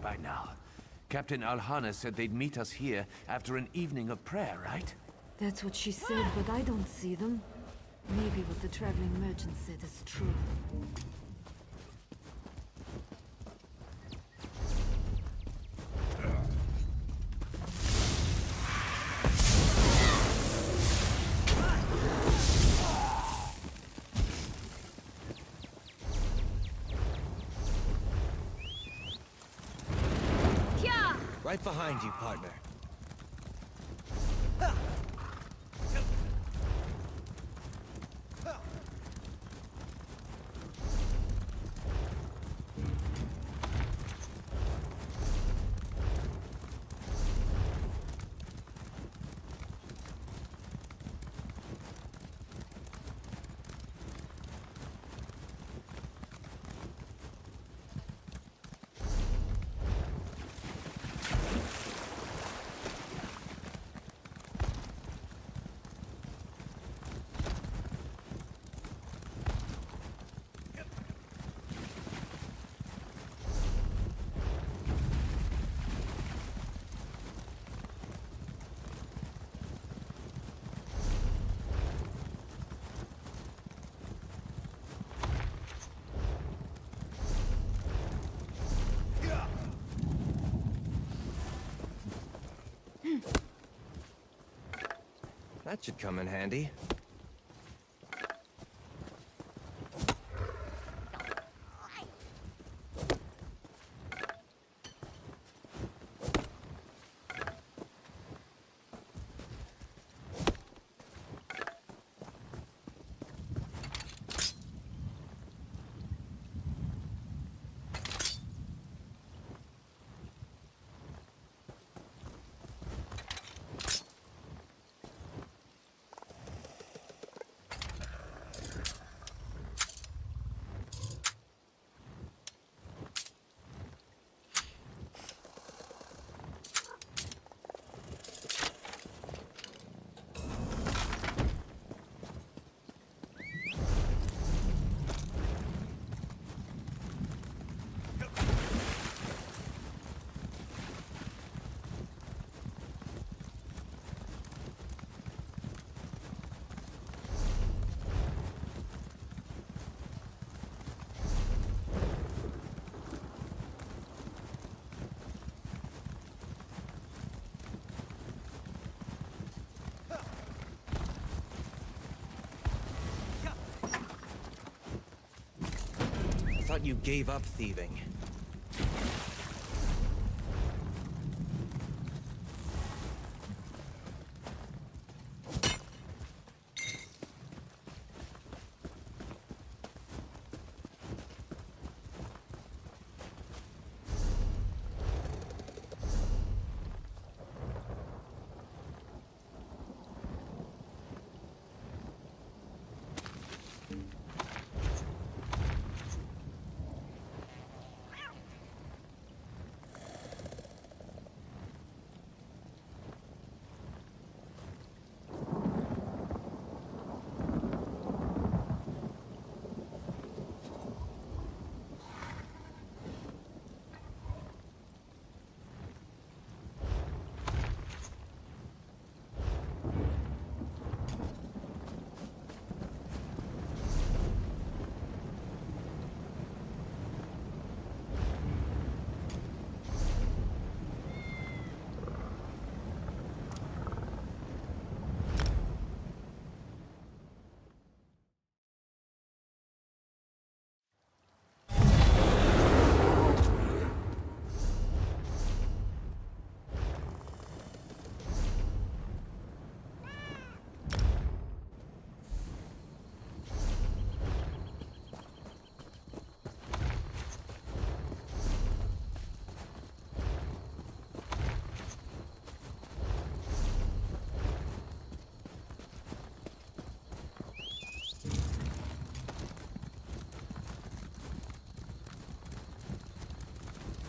by now. Captain Alhana said they'd meet us here after an evening of prayer, right? That's what she said, but I don't see them. Maybe what the traveling merchant said is true. Right behind you, partner. That should come in handy. I thought you gave up thieving.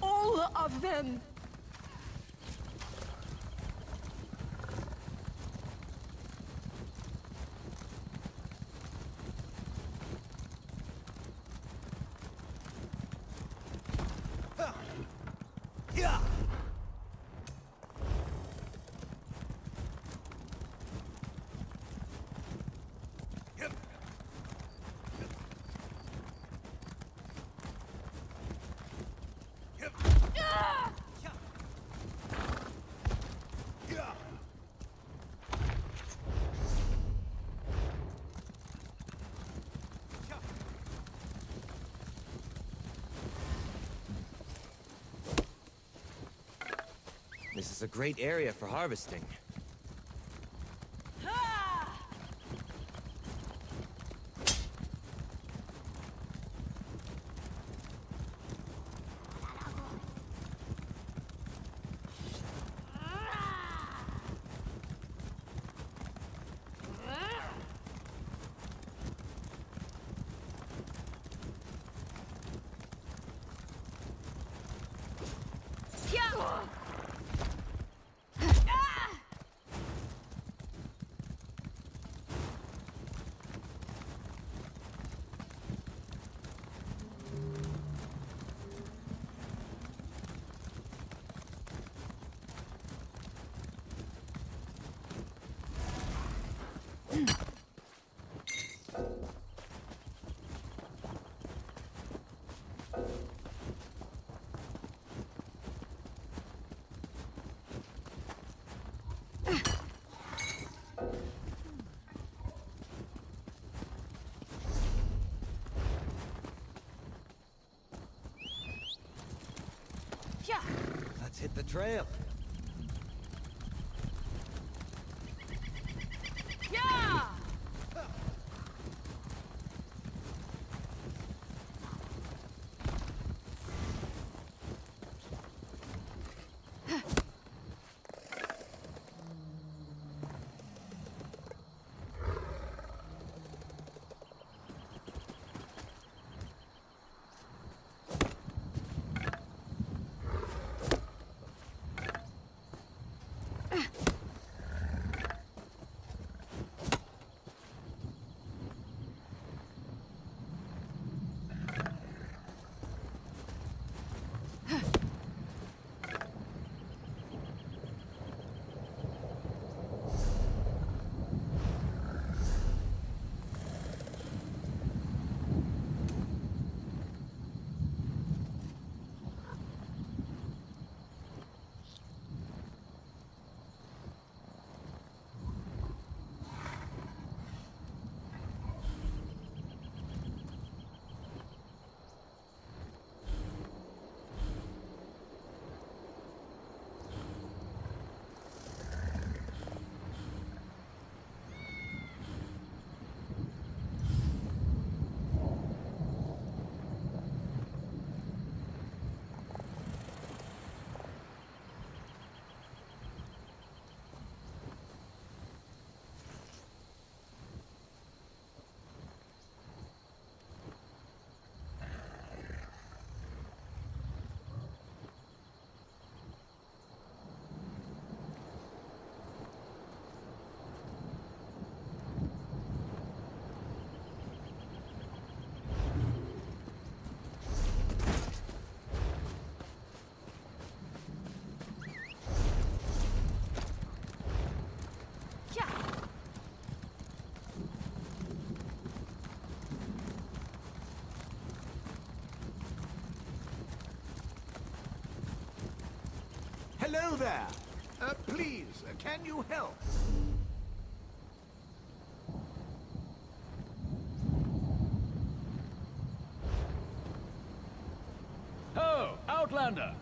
All of them! This is a great area for harvesting. Let's hit the trail. Hello there! Please, can you help? Ho, Outlander!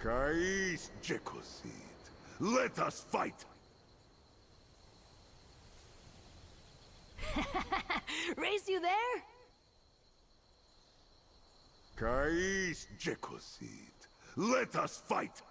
Kais Jekosid. Let us fight! Race you there? Kais Jekosid. Let us fight!